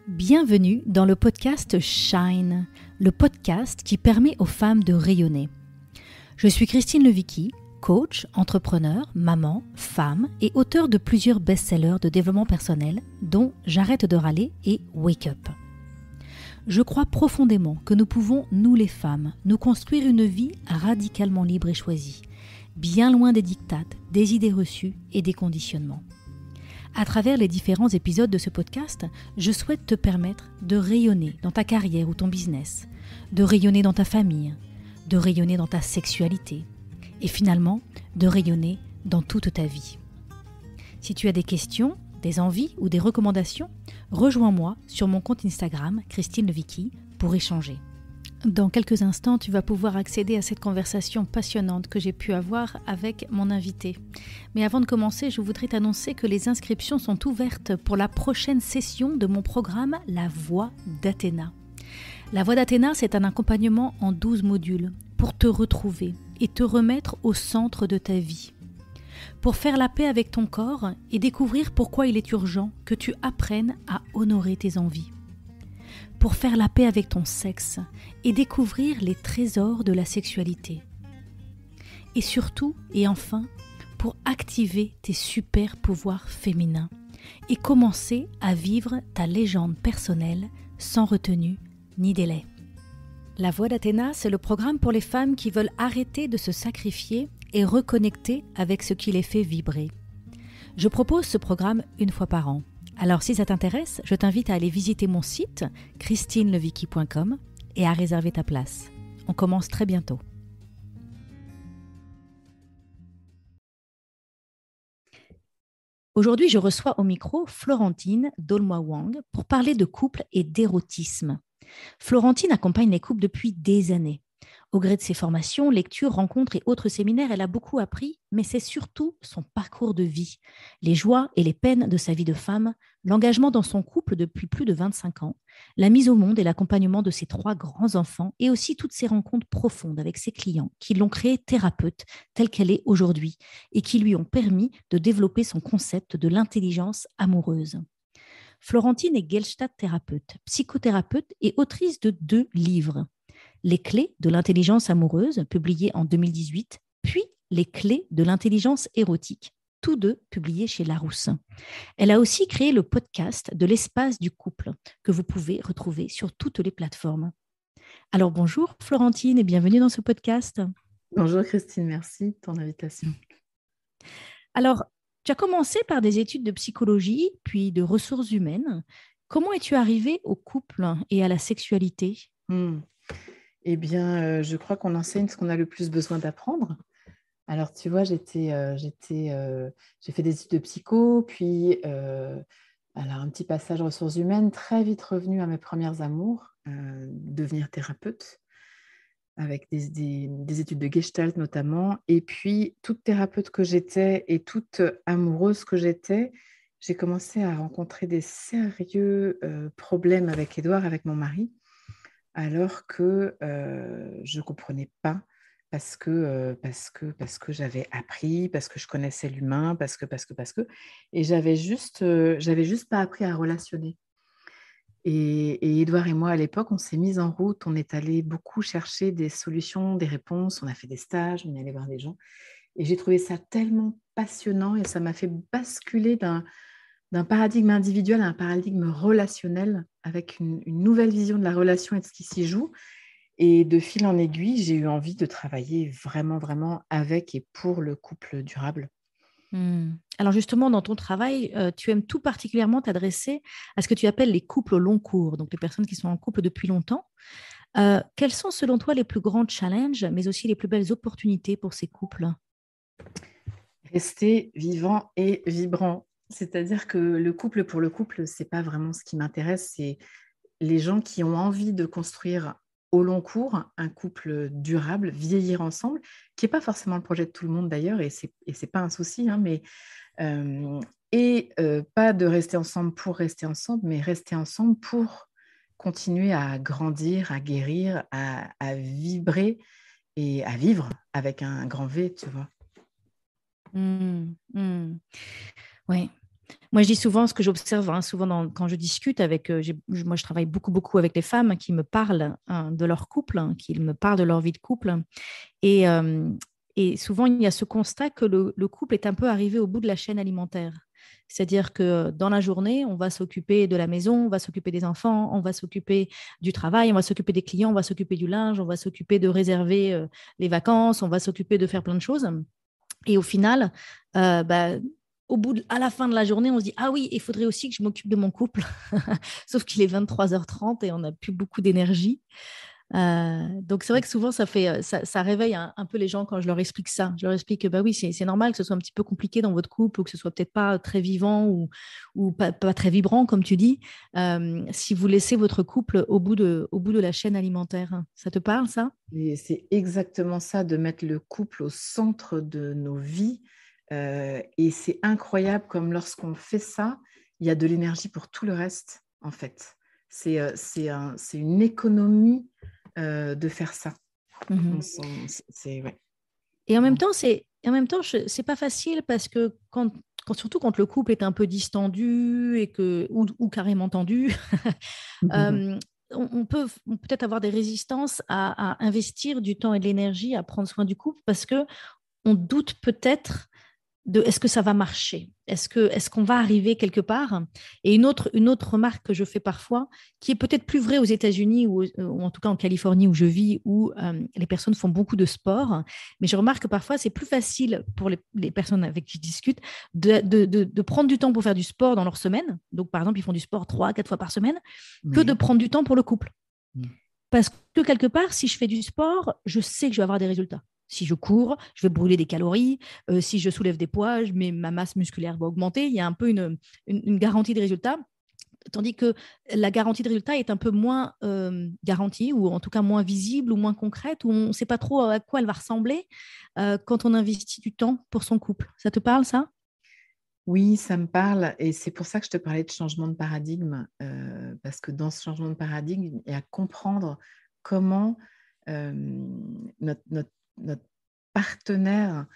Bienvenue dans le podcast Shine, le podcast qui permet aux femmes de rayonner. Je suis Christine Levicki, coach, entrepreneur, maman, femme et auteure de plusieurs best-sellers de développement personnel, dont J'arrête de râler et Wake Up. Je crois profondément que nous pouvons, nous les femmes, nous construire une vie radicalement libre et choisie, bien loin des diktats, des idées reçues et des conditionnements. À travers les différents épisodes de ce podcast, je souhaite te permettre de rayonner dans ta carrière ou ton business, de rayonner dans ta famille, de rayonner dans ta sexualité et finalement de rayonner dans toute ta vie. Si tu as des questions, des envies ou des recommandations, rejoins-moi sur mon compte Instagram, Christine Levicki, pour échanger. Dans quelques instants, tu vas pouvoir accéder à cette conversation passionnante que j'ai pu avoir avec mon invité. Mais avant de commencer, je voudrais t'annoncer que les inscriptions sont ouvertes pour la prochaine session de mon programme La Voix d'Athéna. La Voix d'Athéna, c'est un accompagnement en 12 modules pour te retrouver et te remettre au centre de ta vie. Pour faire la paix avec ton corps et découvrir pourquoi il est urgent que tu apprennes à honorer tes envies. Pour faire la paix avec ton sexe et découvrir les trésors de la sexualité. Et surtout, et enfin, pour activer tes super pouvoirs féminins et commencer à vivre ta légende personnelle sans retenue ni délai. La Voix d'Athéna, c'est le programme pour les femmes qui veulent arrêter de se sacrifier et reconnecter avec ce qui les fait vibrer. Je propose ce programme une fois par an. Alors si ça t'intéresse, je t'invite à aller visiter mon site christinelevicki.com et à réserver ta place. On commence très bientôt. Aujourd'hui, je reçois au micro Florentine Dolmois-Wang pour parler de couple et d'érotisme. Florentine accompagne les couples depuis des années. Au gré de ses formations, lectures, rencontres et autres séminaires, elle a beaucoup appris, mais c'est surtout son parcours de vie, les joies et les peines de sa vie de femme, l'engagement dans son couple depuis plus de 25 ans, la mise au monde et l'accompagnement de ses 3 grands-enfants et aussi toutes ses rencontres profondes avec ses clients qui l'ont créée thérapeute telle qu'elle est aujourd'hui et qui lui ont permis de développer son concept de l'intelligence amoureuse. Florentine est Gestalt thérapeute, psychothérapeute et autrice de 2 livres. Les clés de l'intelligence amoureuse, publié en 2018, puis Les clés de l'intelligence érotique, tous 2 publiés chez Larousse. Elle a aussi créé le podcast de l'espace du couple, que vous pouvez retrouver sur toutes les plateformes. Alors bonjour Florentine et bienvenue dans ce podcast. Bonjour Christine, merci de ton invitation. Alors, tu as commencé par des études de psychologie, puis de ressources humaines. Comment es-tu arrivée au couple et à la sexualité ? Eh bien, je crois qu'on enseigne ce qu'on a le plus besoin d'apprendre. Alors, tu vois, j'ai fait des études de psycho, puis un petit passage ressources humaines, très vite revenu à mes premières amours, devenir thérapeute, avec des études de Gestalt notamment. Et puis, toute thérapeute que j'étais et toute amoureuse que j'étais, j'ai commencé à rencontrer des sérieux problèmes avec Édouard, avec mon mari, alors que je ne comprenais pas parce que j'avais appris, parce que je connaissais l'humain, parce que. Et j'avais juste pas appris à relationner. Et Édouard et moi, à l'époque, on s'est mis en route, on est allé beaucoup chercher des solutions, des réponses, on a fait des stages, on est allé voir des gens. Et j'ai trouvé ça tellement passionnant et ça m'a fait basculer d'un paradigme individuel à un paradigme relationnel avec une nouvelle vision de la relation et de ce qui s'y joue. Et de fil en aiguille, j'ai eu envie de travailler vraiment, vraiment avec et pour le couple durable. Alors justement, dans ton travail, tu aimes tout particulièrement t'adresser à ce que tu appelles les couples au long cours, donc les personnes qui sont en couple depuis longtemps. Quels sont selon toi les plus grands challenges, mais aussi les plus belles opportunités pour ces couples ? Rester vivant et vibrant. C'est-à-dire que le couple pour le couple, ce n'est pas vraiment ce qui m'intéresse, c'est les gens qui ont envie de construire au long cours un couple durable, vieillir ensemble, qui n'est pas forcément le projet de tout le monde d'ailleurs, et ce n'est pas un souci, hein, mais pas de rester ensemble pour rester ensemble, mais rester ensemble pour continuer à grandir, à guérir, à vibrer et à vivre avec un grand V, tu vois. Oui. Moi, je dis souvent ce que j'observe, hein, souvent quand je discute avec, moi, je travaille beaucoup, beaucoup avec les femmes qui me parlent de leur couple, hein, qui me parlent de leur vie de couple. Et, euh, et souvent, il y a ce constat que le couple est un peu arrivé au bout de la chaîne alimentaire. C'est-à-dire que dans la journée, on va s'occuper de la maison, on va s'occuper des enfants, on va s'occuper du travail, on va s'occuper des clients, on va s'occuper du linge, on va s'occuper de réserver les vacances, on va s'occuper de faire plein de choses. Et au final, bah, à la fin de la journée, on se dit, ah oui, il faudrait aussi que je m'occupe de mon couple. Sauf qu'il est 23h30 et on n'a plus beaucoup d'énergie. Donc c'est vrai que souvent ça réveille un peu les gens quand je leur explique ça. Je leur explique que bah oui, c'est normal que ce soit un petit peu compliqué dans votre couple ou que ce soit peut-être pas très vivant ou pas très vibrant comme tu dis, si vous laissez votre couple au bout de la chaîne alimentaire. Ça te parle ça? Et c'est exactement ça, de mettre le couple au centre de nos vies. Et c'est incroyable comme lorsqu'on fait ça, il y a de l'énergie pour tout le reste, en fait. C'est une économie de faire ça. Mhm. Ouais. Et en même temps, c'est pas facile parce que surtout quand le couple est un peu distendu ou carrément tendu, euh, on peut peut-être avoir des résistances à investir du temps et de l'énergie à prendre soin du couple parce que on doute peut-être de est-ce que ça va marcher? Est-ce qu'on va arriver quelque part? Et une autre remarque que je fais parfois, qui est peut-être plus vraie aux États-Unis ou en tout cas en Californie où je vis, où les personnes font beaucoup de sport, mais je remarque que parfois c'est plus facile pour les personnes avec qui je discute de prendre du temps pour faire du sport dans leur semaine. Donc par exemple, ils font du sport 3, 4 fois par semaine, que de Oui. prendre du temps pour le couple. Mm. Parce que quelque part, si je fais du sport, je sais que je vais avoir des résultats. Si je cours, je vais brûler des calories. Si je soulève des poids, ma masse musculaire va augmenter. Il y a un peu une garantie de résultat. Tandis que la garantie de résultat est un peu moins garantie, ou en tout cas moins visible, ou moins concrète, où on ne sait pas trop à quoi elle va ressembler quand on investit du temps pour son couple. Ça te parle, ça? Oui, ça me parle, et c'est pour ça que je te parlais de changement de paradigme, parce que dans ce changement de paradigme, il y a à comprendre comment euh, notre partenaire,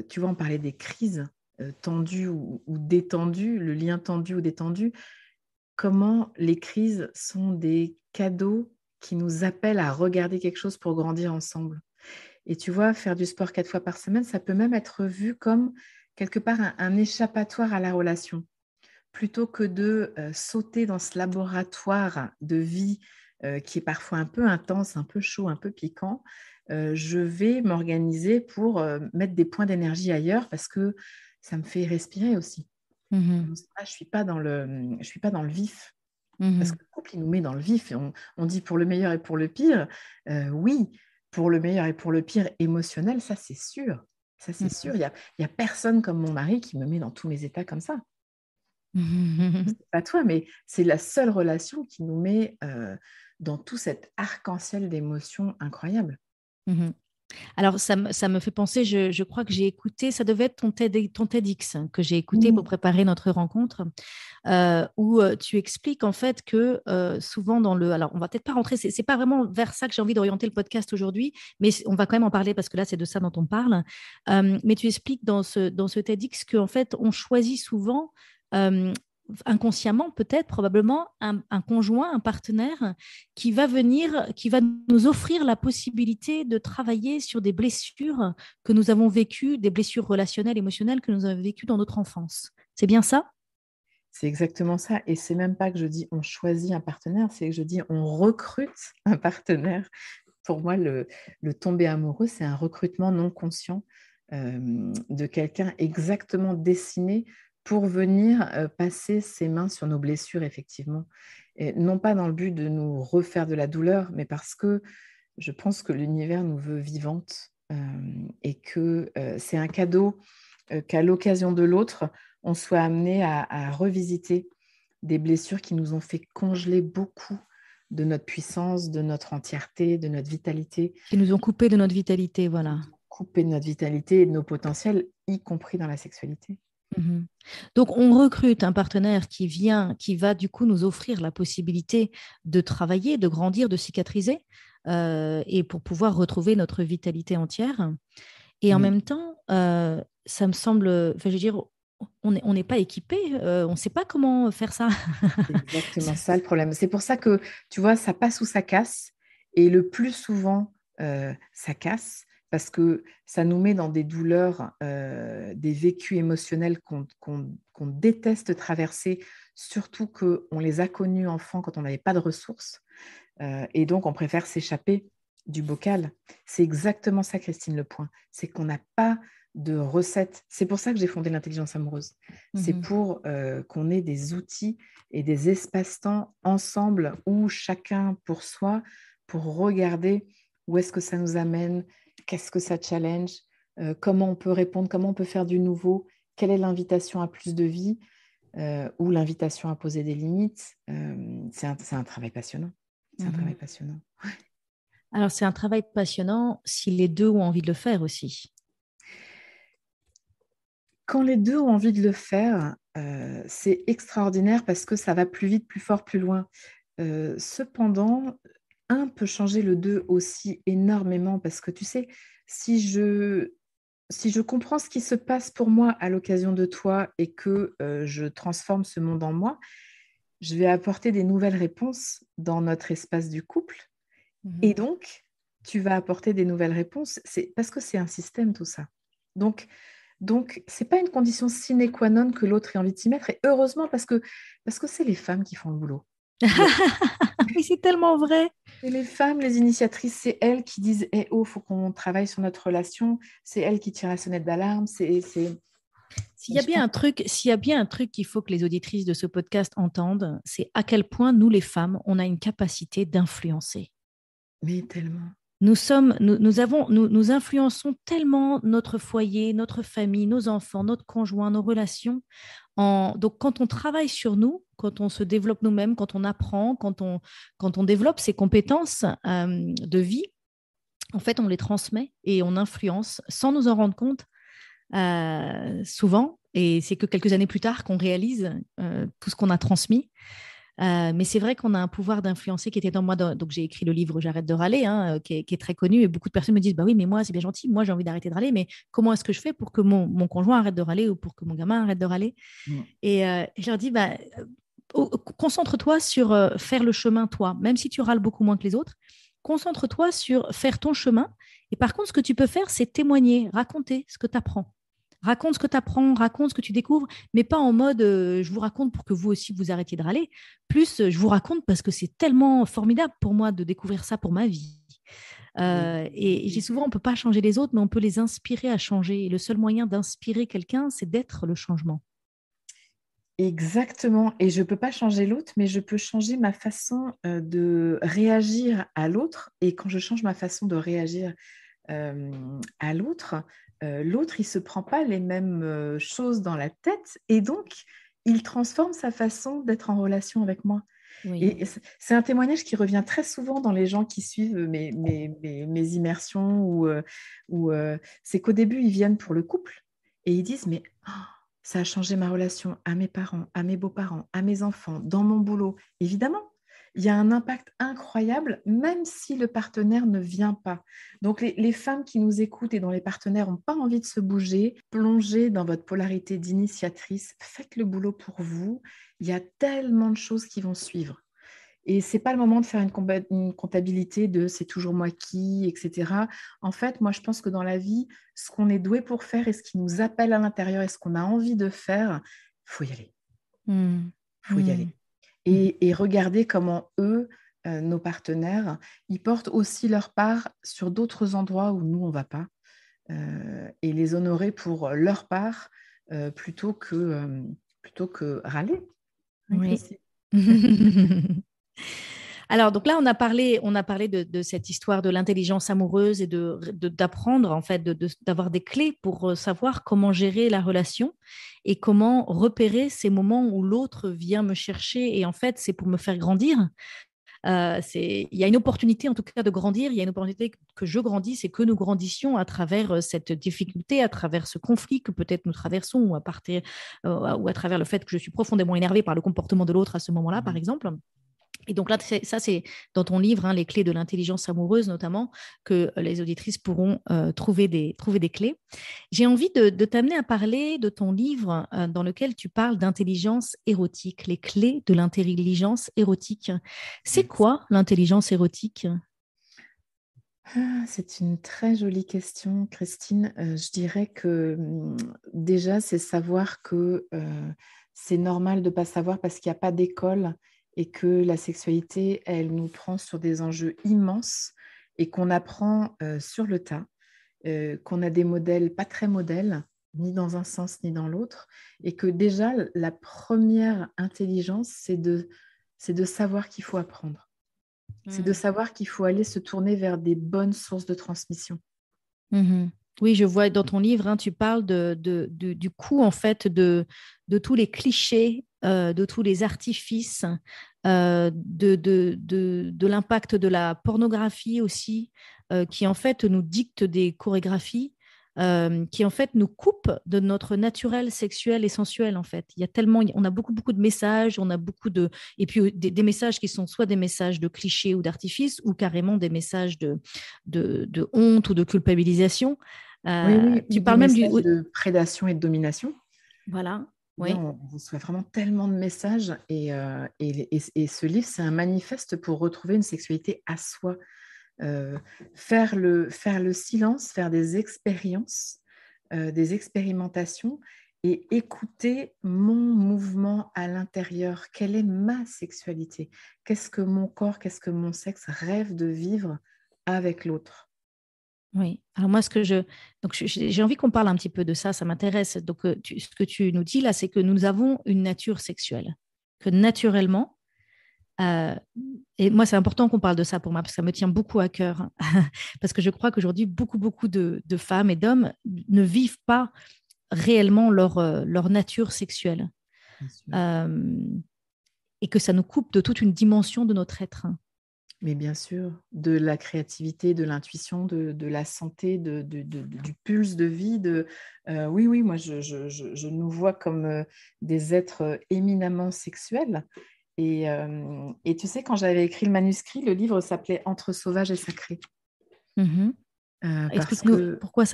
tu vois, on parlait des crises tendues ou détendues, le lien tendu ou détendu, comment les crises sont des cadeaux qui nous appellent à regarder quelque chose pour grandir ensemble. Et tu vois, faire du sport 4 fois par semaine, ça peut même être vu comme quelque part un échappatoire à la relation. Plutôt que de sauter dans ce laboratoire de vie qui est parfois un peu intense, un peu chaud, un peu piquant, je vais m'organiser pour mettre des points d'énergie ailleurs parce que ça me fait respirer aussi. Mhm. Je ne suis pas je suis pas dans le vif. Parce Mhm. que le couple, il nous met dans le vif. Et on dit pour le meilleur et pour le pire. Oui, pour le meilleur et pour le pire émotionnel, ça c'est sûr. Ça c'est sûr. Mhm. Il y a personne comme mon mari qui me met dans tous mes états comme ça. Mhm. C'est pas toi, mais c'est la seule relation qui nous met dans tout cet arc-en-ciel d'émotions incroyables. Mhm. Alors, ça me fait penser, je crois que j'ai écouté, ça devait être ton TEDx que j'ai écouté pour Oui, préparer notre rencontre, où tu expliques en fait que souvent alors on va peut-être pas rentrer, c'est pas vraiment vers ça que j'ai envie d'orienter le podcast aujourd'hui, mais on va quand même en parler parce que là, c'est de ça dont on parle. Mais tu expliques dans ce TEDx qu'en fait, on choisit souvent euh, inconsciemment, peut-être, probablement, un conjoint, un partenaire qui va nous offrir la possibilité de travailler sur des blessures que nous avons vécues, des blessures relationnelles, émotionnelles que nous avons vécues dans notre enfance. C'est bien ça? c'est exactement ça. Et c'est même pas que je dis on choisit un partenaire, c'est que je dis on recrute un partenaire. Pour moi, le tomber amoureux, c'est un recrutement non conscient de quelqu'un exactement dessiné pour venir passer ses mains sur nos blessures, effectivement. Et non pas dans le but de nous refaire de la douleur, mais parce que je pense que l'univers nous veut vivantes et que c'est un cadeau qu'à l'occasion de l'autre, on soit amené à revisiter des blessures qui nous ont fait congeler beaucoup de notre puissance, de notre entièreté, de notre vitalité, Qui nous ont coupé de notre vitalité, voilà. couper de notre vitalité et de nos potentiels, y compris dans la sexualité. Mhm. Donc, on recrute un partenaire qui va du coup nous offrir la possibilité de travailler, de grandir, de cicatriser, et pour pouvoir retrouver notre vitalité entière. Et en Oui, même temps, ça me semble, enfin, je veux dire, on n'est pas équipé, on ne sait pas comment faire ça. C'est exactement ça le problème. C'est pour ça que, tu vois, ça passe ou ça casse. Et le plus souvent, ça casse parce que ça nous met dans des douleurs, des vécus émotionnels qu'on déteste traverser, surtout qu'on les a connus enfants quand on n'avait pas de ressources. Et donc, on préfère s'échapper du bocal. C'est exactement ça, Christine, le point. C'est qu'on n'a pas de recette. C'est pour ça que j'ai fondé l'intelligence amoureuse. C'est pour qu'on ait des outils et des espaces-temps ensemble où chacun pour soi, pour regarder où est-ce que ça nous amène, qu'est-ce que ça challenge, comment on peut répondre, comment on peut faire du nouveau, quelle est l'invitation à plus de vie ou l'invitation à poser des limites. C'est un travail passionnant. C'est un travail passionnant. Alors, c'est un travail passionnant si les deux ont envie de le faire aussi. Quand les deux ont envie de le faire, c'est extraordinaire parce que ça va plus vite, plus fort, plus loin. Cependant, un peut changer le deux aussi énormément parce que tu sais, si je comprends ce qui se passe pour moi à l'occasion de toi et que je transforme ce monde en moi, je vais apporter des nouvelles réponses dans notre espace du couple. Et donc, tu vas apporter des nouvelles réponses. C'est parce que c'est un système, tout ça. Donc ce n'est pas une condition sine qua non que l'autre ait envie de s'y mettre. Et heureusement, parce que c'est les femmes qui font le boulot. Oui, c'est tellement vrai. C'est les femmes, les initiatrices, c'est elles qui disent eh, oh, il faut qu'on travaille sur notre relation. C'est elles qui tirent la sonnette d'alarme. S'il y a bien un truc qu'il faut que les auditrices de ce podcast entendent, c'est à quel point nous, les femmes, on a une capacité d'influencer. Mais tellement. Nous influençons tellement notre foyer, notre famille, nos enfants, notre conjoint, nos relations. Donc, quand on travaille sur nous, quand on se développe nous-mêmes, quand on apprend, quand on développe ces compétences de vie, en fait, on les transmet et on influence sans nous en rendre compte souvent. Et c'est que quelques années plus tard qu'on réalise tout ce qu'on a transmis. Mais c'est vrai qu'on a un pouvoir d'influencer qui était dans moi. Donc, j'ai écrit le livre J'arrête de râler, qui est très connu. Et beaucoup de personnes me disent, bah oui, mais moi, c'est bien gentil. Moi, j'ai envie d'arrêter de râler. Mais comment est-ce que je fais pour que mon conjoint arrête de râler ou pour que mon gamin arrête de râler? Et je leur dis, bah, concentre-toi sur faire le chemin, toi. Même si tu râles beaucoup moins que les autres, concentre-toi sur faire ton chemin. Et par contre, ce que tu peux faire, c'est témoigner, raconter ce que tu apprends. Raconte ce que tu apprends, raconte ce que tu découvres, mais pas en mode je vous raconte pour que vous aussi vous arrêtiez de râler. Plus, je vous raconte parce que c'est tellement formidable pour moi de découvrir ça pour ma vie. Et je dis souvent, on ne peut pas changer les autres, mais on peut les inspirer à changer. Et le seul moyen d'inspirer quelqu'un, c'est d'être le changement. Exactement. Et je ne peux pas changer l'autre, mais je peux changer ma façon de réagir à l'autre. Et quand je change ma façon de réagir à l'autre, l'autre, il ne se prend pas les mêmes choses dans la tête et donc, il transforme sa façon d'être en relation avec moi. Oui. Et c'est un témoignage qui revient très souvent dans les gens qui suivent mes immersions c'est qu'au début, ils viennent pour le couple et ils disent, mais ça a changé ma relation à mes parents, à mes beaux-parents, à mes enfants, dans mon boulot. Évidemment, il y a un impact incroyable, même si le partenaire ne vient pas. Donc, les femmes qui nous écoutent et dont les partenaires n'ont pas envie de se bouger, plongez dans votre polarité d'initiatrice, faites le boulot pour vous. Il y a tellement de choses qui vont suivre. Et ce n'est pas le moment de faire une comptabilité de c'est toujours moi qui, etc. En fait, moi, je pense que dans la vie, ce qu'on est doué pour faire et ce qui nous appelle à l'intérieur et ce qu'on a envie de faire, il faut y aller. Il faut y aller. Et regarder comment eux, nos partenaires, ils portent aussi leur part sur d'autres endroits où nous, on ne va pas. Et les honorer pour leur part plutôt que râler. Oui. Alors, donc là, on a parlé de cette histoire de l'intelligence amoureuse et d'apprendre, en fait, d'avoir des clés pour savoir comment gérer la relation et comment repérer ces moments où l'autre vient me chercher. Et en fait, c'est pour me faire grandir. Il y a une opportunité, en tout cas, de grandir. Il y a une opportunité que je grandisse et que nous grandissions à travers cette difficulté, à travers ce conflit que peut-être nous traversons ou à travers le fait que je suis profondément énervée par le comportement de l'autre à ce moment-là, par exemple. Et donc là, ça, c'est dans ton livre, hein, Les clés de l'intelligence amoureuse notamment, que les auditrices pourront trouver des clés. J'ai envie de t'amener à parler de ton livre dans lequel tu parles d'intelligence érotique, les clés de l'intelligence érotique. C'est quoi l'intelligence érotique? C'est une très jolie question, Christine. Je dirais que déjà, c'est savoir que c'est normal de ne pas savoir parce qu'il n'y a pas d'école et que la sexualité, elle nous prend sur des enjeux immenses et qu'on apprend sur le tas, qu'on a des modèles pas très modèles, ni dans un sens ni dans l'autre, et que déjà, la première intelligence, c'est de savoir qu'il faut apprendre. C'est de savoir qu'il faut aller se tourner vers des bonnes sources de transmission. Mhm. Oui, je vois dans ton livre, hein, tu parles du coût en fait de tous les clichés, de tous les artifices, de l'impact de la pornographie aussi, qui en fait nous dicte des chorégraphies, qui en fait nous coupe de notre naturel sexuel et sensuel en fait. Il y a tellement, on a beaucoup de messages, on a et puis des messages qui sont soit des messages de clichés ou d'artifices, ou carrément des messages de honte ou de culpabilisation. Oui, oui, ou Tu des parles même messages de prédation et de domination. Voilà, Bien, oui. on reçoit vraiment tellement de messages et ce livre, c'est un manifeste pour retrouver une sexualité à soi. Faire le silence, faire des expériences, des expérimentations et écouter mon mouvement à l'intérieur. Quelle est ma sexualité? Qu'est-ce que mon corps, qu'est-ce que mon sexe rêve de vivre avec l'autre? Oui. Alors moi, j'ai envie qu'on parle un petit peu de ça, ça m'intéresse. Donc, ce que tu nous dis là, c'est que nous avons une nature sexuelle, que naturellement, euh, et moi, c'est important qu'on parle de ça pour moi, parce que ça me tient beaucoup à cœur, parce que je crois qu'aujourd'hui, beaucoup de femmes et d'hommes ne vivent pas réellement leur nature sexuelle, Bien sûr. euh, et que ça nous coupe de toute une dimension de notre être. Mais bien sûr, de la créativité, de l'intuition, de la santé, du pulse de vie. Oui, oui, moi, je nous vois comme des êtres éminemment sexuels. Et tu sais, quand j'avais écrit le manuscrit, le livre s'appelait Entre sauvage et sacré. Mhm. Parce Explique-nous que pourquoi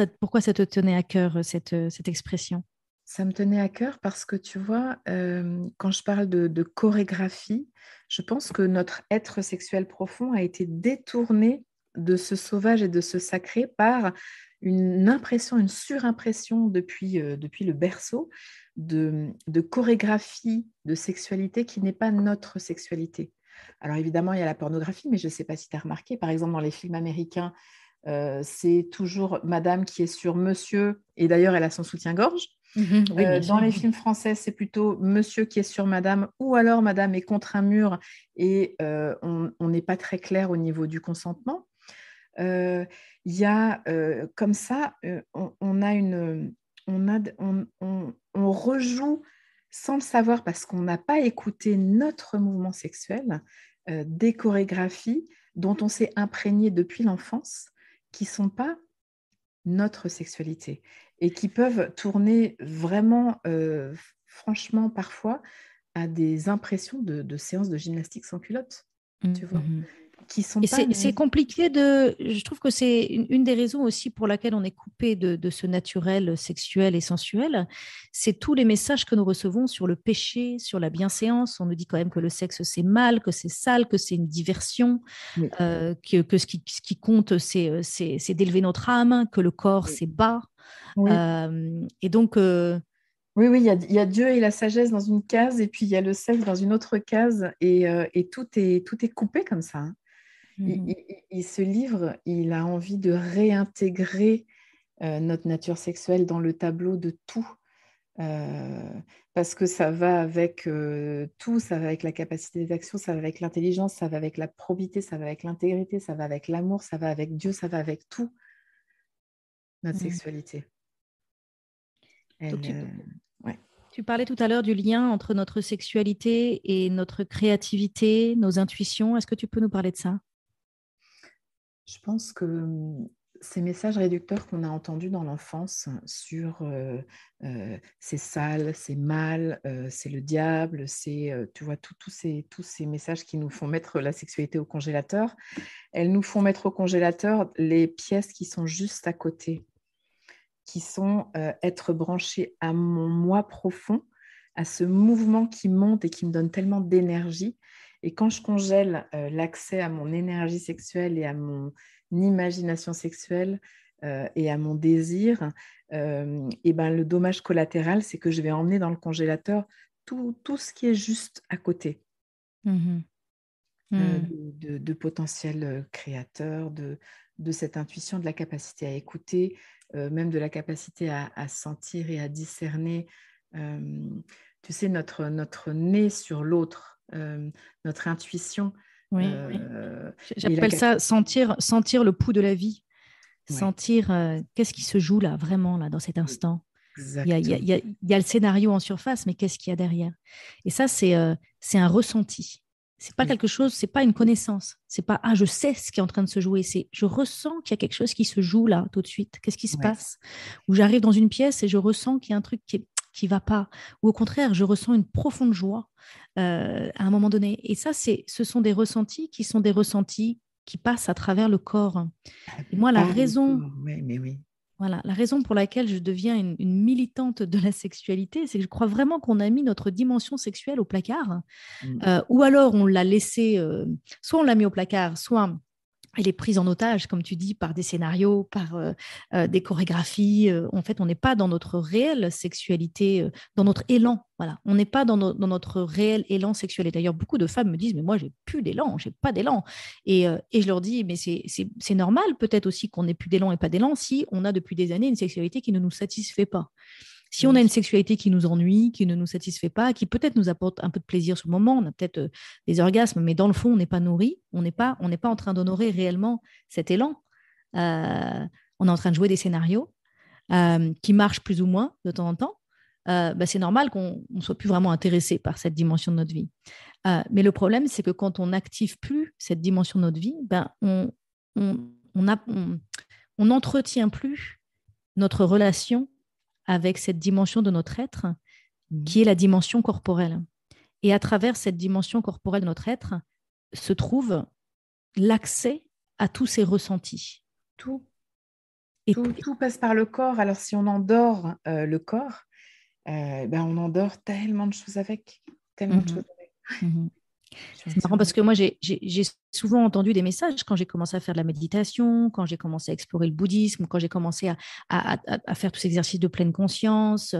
ça te tenait à cœur, cette expression. ça me tenait à cœur parce que tu vois, quand je parle de chorégraphie, je pense que notre être sexuel profond a été détourné de ce sauvage et de ce sacré par une impression, une surimpression depuis le berceau de chorégraphie de sexualité qui n'est pas notre sexualité. Alors évidemment, il y a la pornographie, mais je ne sais pas si tu as remarqué, par exemple, dans les films américains, c'est toujours madame qui est sur monsieur, et d'ailleurs, elle a son soutien-gorge. Mhm, oui, bien Dans sûr. les films français, c'est plutôt monsieur qui est sur madame, ou alors madame est contre un mur et on n'est pas très clair au niveau du consentement. Il y a comme ça, on a une, on rejoue sans le savoir parce qu'on n'a pas écouté notre mouvement sexuel, des chorégraphies dont on s'est imprégné depuis l'enfance, qui ne sont pas notre sexualité et qui peuvent tourner vraiment, franchement, parfois à des impressions de séances de gymnastique sans culotte, tu vois, Mhm. qui sont Et pas... c'est compliqué je trouve que c'est une des raisons aussi pour laquelle on est coupé de ce naturel sexuel et sensuel. C'est tous les messages que nous recevons sur le péché, sur la bienséance. On nous dit quand même que le sexe c'est mal, que c'est sale, que c'est une diversion, Oui, que ce qui compte c'est d'élever notre âme, que le corps oui, c'est bas. oui. Et donc, Oui, oui, il y a Dieu et la sagesse dans une case et puis il y a le sexe dans une autre case et tout est coupé comme ça, hein. mhm, Ce livre, il a envie de réintégrer notre nature sexuelle dans le tableau de tout. Euh, Parce que ça va avec tout, ça va avec la capacité d'action, ça va avec l'intelligence, ça va avec la probité, ça va avec l'intégrité, ça va avec l'amour, ça va avec Dieu, ça va avec tout, notre mhm. sexualité. Donc, Elle, ouais. tu parlais tout à l'heure du lien entre notre sexualité et notre créativité, nos intuitions. Est-ce que tu peux nous parler de ça? Je pense que ces messages réducteurs qu'on a entendus dans l'enfance sur c'est sale, c'est mal, c'est le diable, c'est, tu vois, tous ces messages qui nous font mettre la sexualité au congélateur, elles nous font mettre au congélateur les pièces qui sont juste à côté, qui sont être branchées à mon moi profond, à ce mouvement qui monte et qui me donne tellement d'énergie. Et quand je congèle l'accès à mon énergie sexuelle et à mon imagination sexuelle et à mon désir, et ben, le dommage collatéral, c'est que je vais emmener dans le congélateur tout ce qui est juste à côté Mhm. Mhm. de potentiel créateur, de cette intuition, de la capacité à écouter, même de la capacité à sentir et à discerner. Tu sais, notre nez sur l'autre, notre intuition. Oui, Et la j'appelle ça sentir le pouls de la vie, ouais, sentir qu'est-ce qui se joue là, vraiment, là, dans cet instant. exactement. Il y a le scénario en surface, mais qu'est-ce qu'il y a derrière? Et ça, c'est un ressenti. C'est pas Oui, quelque chose, c'est pas une connaissance. C'est pas, ah, je sais ce qui est en train de se jouer. C'est, je ressens qu'il y a quelque chose qui se joue là, tout de suite. Qu'est-ce qui se ouais. passe? Ou j'arrive dans une pièce et je ressens qu'il y a un truc qui va pas. Ou au contraire, je ressens une profonde joie à un moment donné. Et ça, ce sont des ressentis qui sont des ressentis qui passent à travers le corps. Et moi, Par le corps, ouais, mais oui. voilà, la raison pour laquelle je deviens une militante de la sexualité, c'est que je crois vraiment qu'on a mis notre dimension sexuelle au placard, Mm. ou alors on l'a laissé, soit on l'a mis au placard, soit elle est prise en otage, comme tu dis, par des scénarios, par des chorégraphies. En fait, on n'est pas dans notre réelle sexualité, dans notre élan. Voilà, on n'est pas dans notre réel élan sexuel. Et d'ailleurs, beaucoup de femmes me disent, mais moi, j'ai plus d'élan, j'ai pas d'élan. Et je leur dis, mais c'est normal peut-être aussi qu'on n'ait plus d'élan et pas d'élan si on a depuis des années une sexualité qui ne nous satisfait pas. Si on Bien a une sûr. sexualité qui nous ennuie, qui ne nous satisfait pas, qui peut-être nous apporte un peu de plaisir sur le moment, on a peut-être des orgasmes, mais dans le fond, on n'est pas nourri, on n'est pas en train d'honorer réellement cet élan. On est en train de jouer des scénarios qui marchent plus ou moins de temps en temps. Bah, c'est normal qu'on ne soit plus vraiment intéressé par cette dimension de notre vie. Mais le problème, c'est que quand on n'active plus cette dimension de notre vie, ben, on n'entretient plus notre relation avec cette dimension de notre être Mm. qui est la dimension corporelle. Et à travers cette dimension corporelle de notre être se trouve l'accès à tous ces ressentis. Tout, Et tout passe par le corps. Alors, si on endort le corps, ben, on endort tellement de choses avec. Tellement de Mhm, choses avec. mhm. Je suis C'est marrant entièrement parce que d'accord. moi, j'ai souvent entendu des messages quand j'ai commencé à faire de la méditation, quand j'ai commencé à explorer le bouddhisme, quand j'ai commencé à faire tous ces exercices de pleine conscience,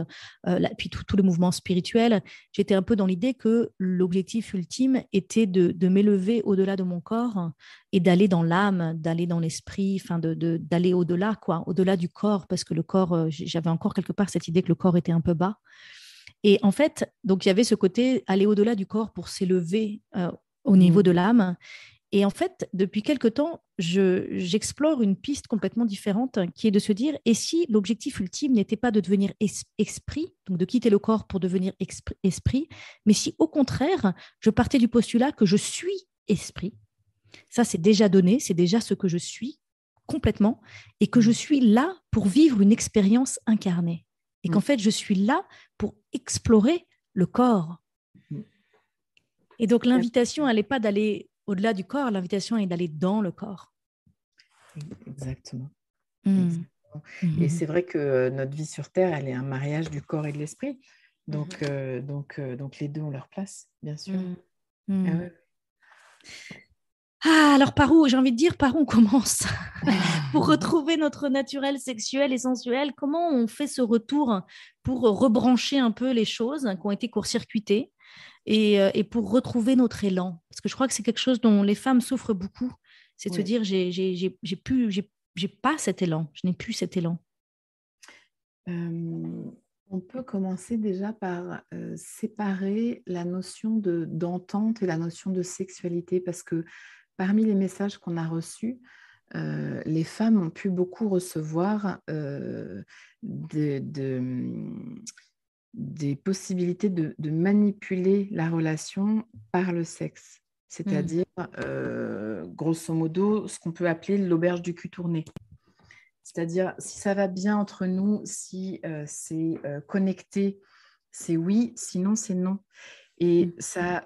puis tout le mouvement spirituel. J'étais un peu dans l'idée que l'objectif ultime était de m'élever au-delà de mon corps et d'aller dans l'âme, d'aller dans l'esprit, enfin d'aller au-delà, quoi, au-delà du corps, parce que le corps, j'avais encore quelque part cette idée que le corps était un peu bas. Et en fait, donc il y avait ce côté aller au-delà du corps pour s'élever au niveau de Mm. l'âme. Et en fait, depuis quelque temps, j'explore une piste complètement différente qui est de se dire, et si l'objectif ultime n'était pas de devenir esprit, donc de quitter le corps pour devenir esprit, mais si au contraire, je partais du postulat que je suis esprit, ça c'est déjà donné, c'est déjà ce que je suis complètement, et que je Mm. suis là pour vivre une expérience incarnée. Et qu'en Mm. fait, je suis là pour explorer le corps. Mm. Et donc, l'invitation, elle n'est pas d'aller au-delà du corps, l'invitation est d'aller dans le corps. Exactement. Mmh. Exactement. Et Mmh. c'est vrai que notre vie sur Terre, elle est un mariage du corps et de l'esprit. Donc, Mmh. donc les deux ont leur place, bien sûr. Mmh. Ah Mmh. ouais. Ah, alors par où, j'ai envie de dire, par où on commence pour retrouver notre naturel sexuel et sensuel? Comment on fait ce retour pour rebrancher un peu les choses qui ont été court-circuitées et pour retrouver notre élan? Parce que je crois que c'est quelque chose dont les femmes souffrent beaucoup. C'est de se Oui. dire, j'ai pas cet élan, je n'ai plus cet élan. On peut commencer déjà par séparer la notion d'entente et la notion de sexualité, parce que parmi les messages qu'on a reçus, les femmes ont pu beaucoup recevoir des possibilités de manipuler la relation par le sexe, Mmh. c'est-à-dire grosso modo ce qu'on peut appeler l'auberge du cul tourné. C'est-à-dire, si ça va bien entre nous, si c'est connecté, c'est oui, sinon c'est non. Et ça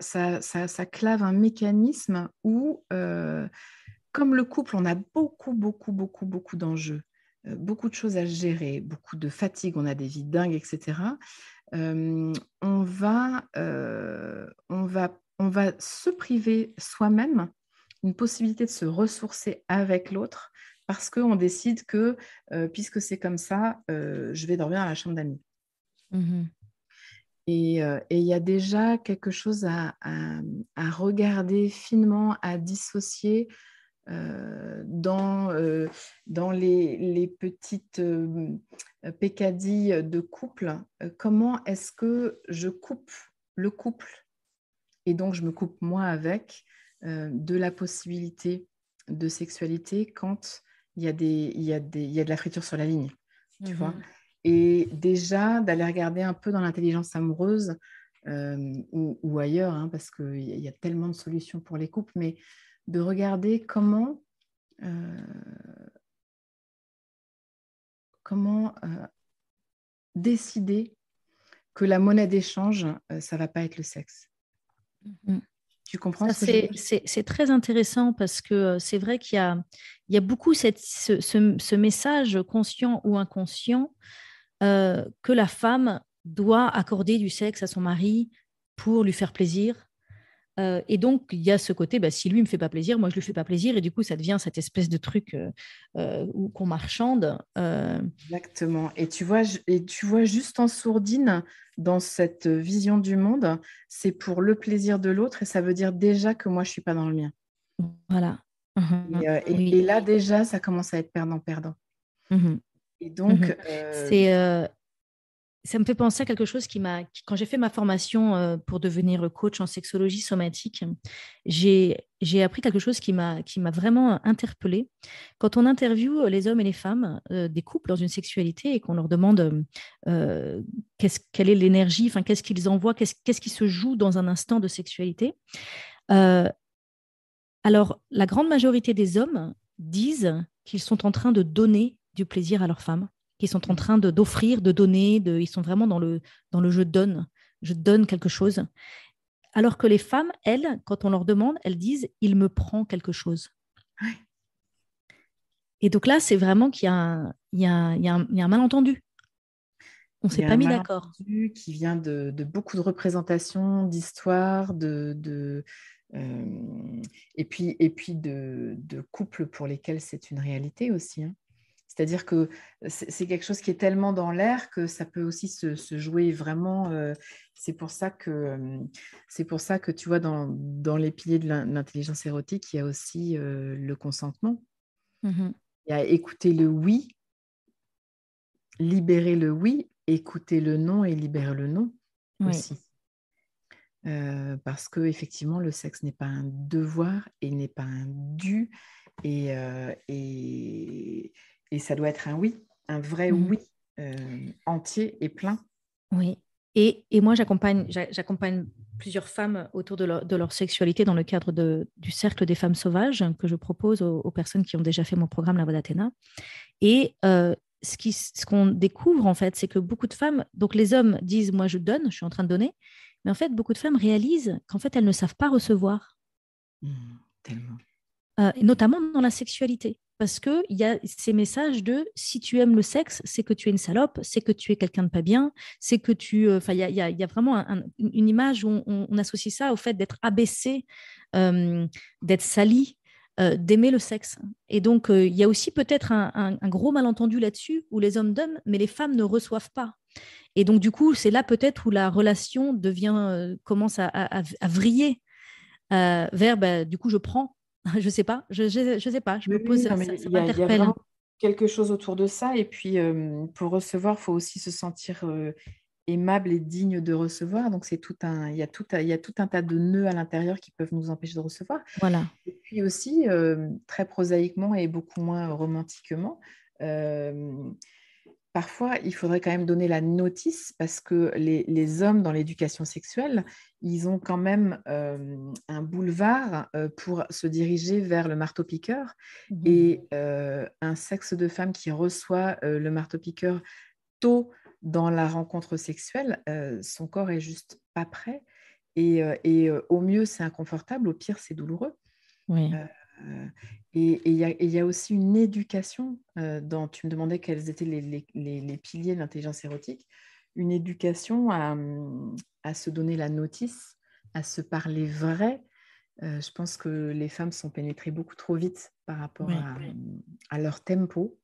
clave un mécanisme où, comme le couple, on a beaucoup d'enjeux, beaucoup de choses à gérer, beaucoup de fatigue, on a des vies dingues, etc. On va se priver soi-même une possibilité de se ressourcer avec l'autre parce qu'on décide que, puisque c'est comme ça, je vais dormir à la chambre d'amis. Mhm. Et il y a déjà quelque chose à regarder finement, à dissocier dans les petites peccadilles de couple. Comment est-ce que je coupe le couple et donc je me coupe moi avec de la possibilité de sexualité quand il y a de la friture sur la ligne, tu vois. Et déjà d'aller regarder un peu dans l'intelligence amoureuse ou ailleurs, hein, parce qu'il y a tellement de solutions pour les couples, mais de regarder euh, comment décider que la monnaie d'échange, ça va pas être le sexe. Mhm. Tu comprends Ça, ce que je veux dire? c'est très intéressant parce que c'est vrai qu'il y a beaucoup ce message conscient ou inconscient que la femme doit accorder du sexe à son mari pour lui faire plaisir. Et donc, il y a ce côté, bah, si lui ne me fait pas plaisir, moi, je ne lui fais pas plaisir. Et du coup, ça devient cette espèce de truc qu'on marchande. Exactement. Et tu vois juste en sourdine dans cette vision du monde, c'est pour le plaisir de l'autre et ça veut dire déjà que moi, je suis pas dans le mien. Voilà. Mhm. Et Oui. là, déjà, ça commence à être perdant-perdant. Mhm. Et Mhm. donc, C'est, ça me fait penser à quelque chose quand j'ai fait ma formation pour devenir coach en sexologie somatique, j'ai appris quelque chose qui m'a vraiment interpellée. Quand on interviewe les hommes et les femmes des couples dans une sexualité et qu'on leur demande quelle est l'énergie, enfin, qu'est-ce qu'ils envoient, qu'est-ce qui se joue dans un instant de sexualité, euh, alors la grande majorité des hommes disent qu'ils sont en train de donner du plaisir à leur femme, qu'ils sont en train d'offrir, de donner, ils sont vraiment dans le je donne quelque chose. Alors que les femmes, elles, quand on leur demande, elles disent il me prend quelque chose. Et donc là, c'est vraiment qu'il y a un malentendu. On ne il y s'est a pas un mis d'accord. malentendu qui vient de beaucoup de représentations, d'histoires, et puis de couples pour lesquels c'est une réalité aussi, hein. C'est-à-dire que c'est quelque chose qui est tellement dans l'air que ça peut aussi se jouer vraiment. C'est pour ça que tu vois, dans les piliers de l'intelligence érotique, il y a aussi le consentement. Mhm. Il y a écouter le oui, libérer le oui, écouter le non et libérer le non Oui. aussi. Parce que effectivement, le sexe n'est pas un devoir et il n'est pas un dû. Et ça doit être un oui, un vrai Mhm. oui, entier et plein. Oui. Et moi, j'accompagne plusieurs femmes autour de leur sexualité dans le cadre du cercle des femmes sauvages que je propose aux personnes qui ont déjà fait mon programme La Voix d'Athéna. Et ce qu'on découvre, en fait, c'est que beaucoup de femmes, donc les hommes disent, moi, je donne, je suis en train de donner, mais en fait, beaucoup de femmes réalisent qu'en fait, elles ne savent pas recevoir, Tellement. et notamment dans la sexualité. Parce qu'il y a ces messages de si tu aimes le sexe, c'est que tu es une salope, c'est que tu es quelqu'un de pas bien, c'est que tu. Enfin, il y a vraiment une image où on associe ça au fait d'être abaissé, d'être sali, d'aimer le sexe. Et donc, il y a aussi peut-être un gros malentendu là-dessus où les hommes donnent, mais les femmes ne reçoivent pas. Et donc, du coup, c'est là peut-être où la relation commence à vriller vers, bah, du coup, je prends. Je sais pas, je sais pas, je me Oui, pose, oui, non, mais ça il y a m'interpelle. vraiment quelque chose autour de ça. Et puis, pour recevoir, il faut aussi se sentir aimable et digne de recevoir. Donc, il y a tout un tas de nœuds à l'intérieur qui peuvent nous empêcher de recevoir. Voilà. Et puis aussi, très prosaïquement et beaucoup moins romantiquement, euh, parfois, il faudrait quand même donner la notice parce que les hommes dans l'éducation sexuelle, ils ont quand même un boulevard pour se diriger vers le marteau-piqueur. Et un sexe de femme qui reçoit le marteau-piqueur tôt dans la rencontre sexuelle, son corps est juste pas prêt. Et au mieux, c'est inconfortable, au pire, c'est douloureux. Oui. Euh, et il y a aussi une éducation dans, tu me demandais quels étaient les piliers de l'intelligence érotique, une éducation à se donner la notice, à se parler vrai. Je pense que les femmes sont pénétrées beaucoup trop vite par rapport Oui. à leur tempo.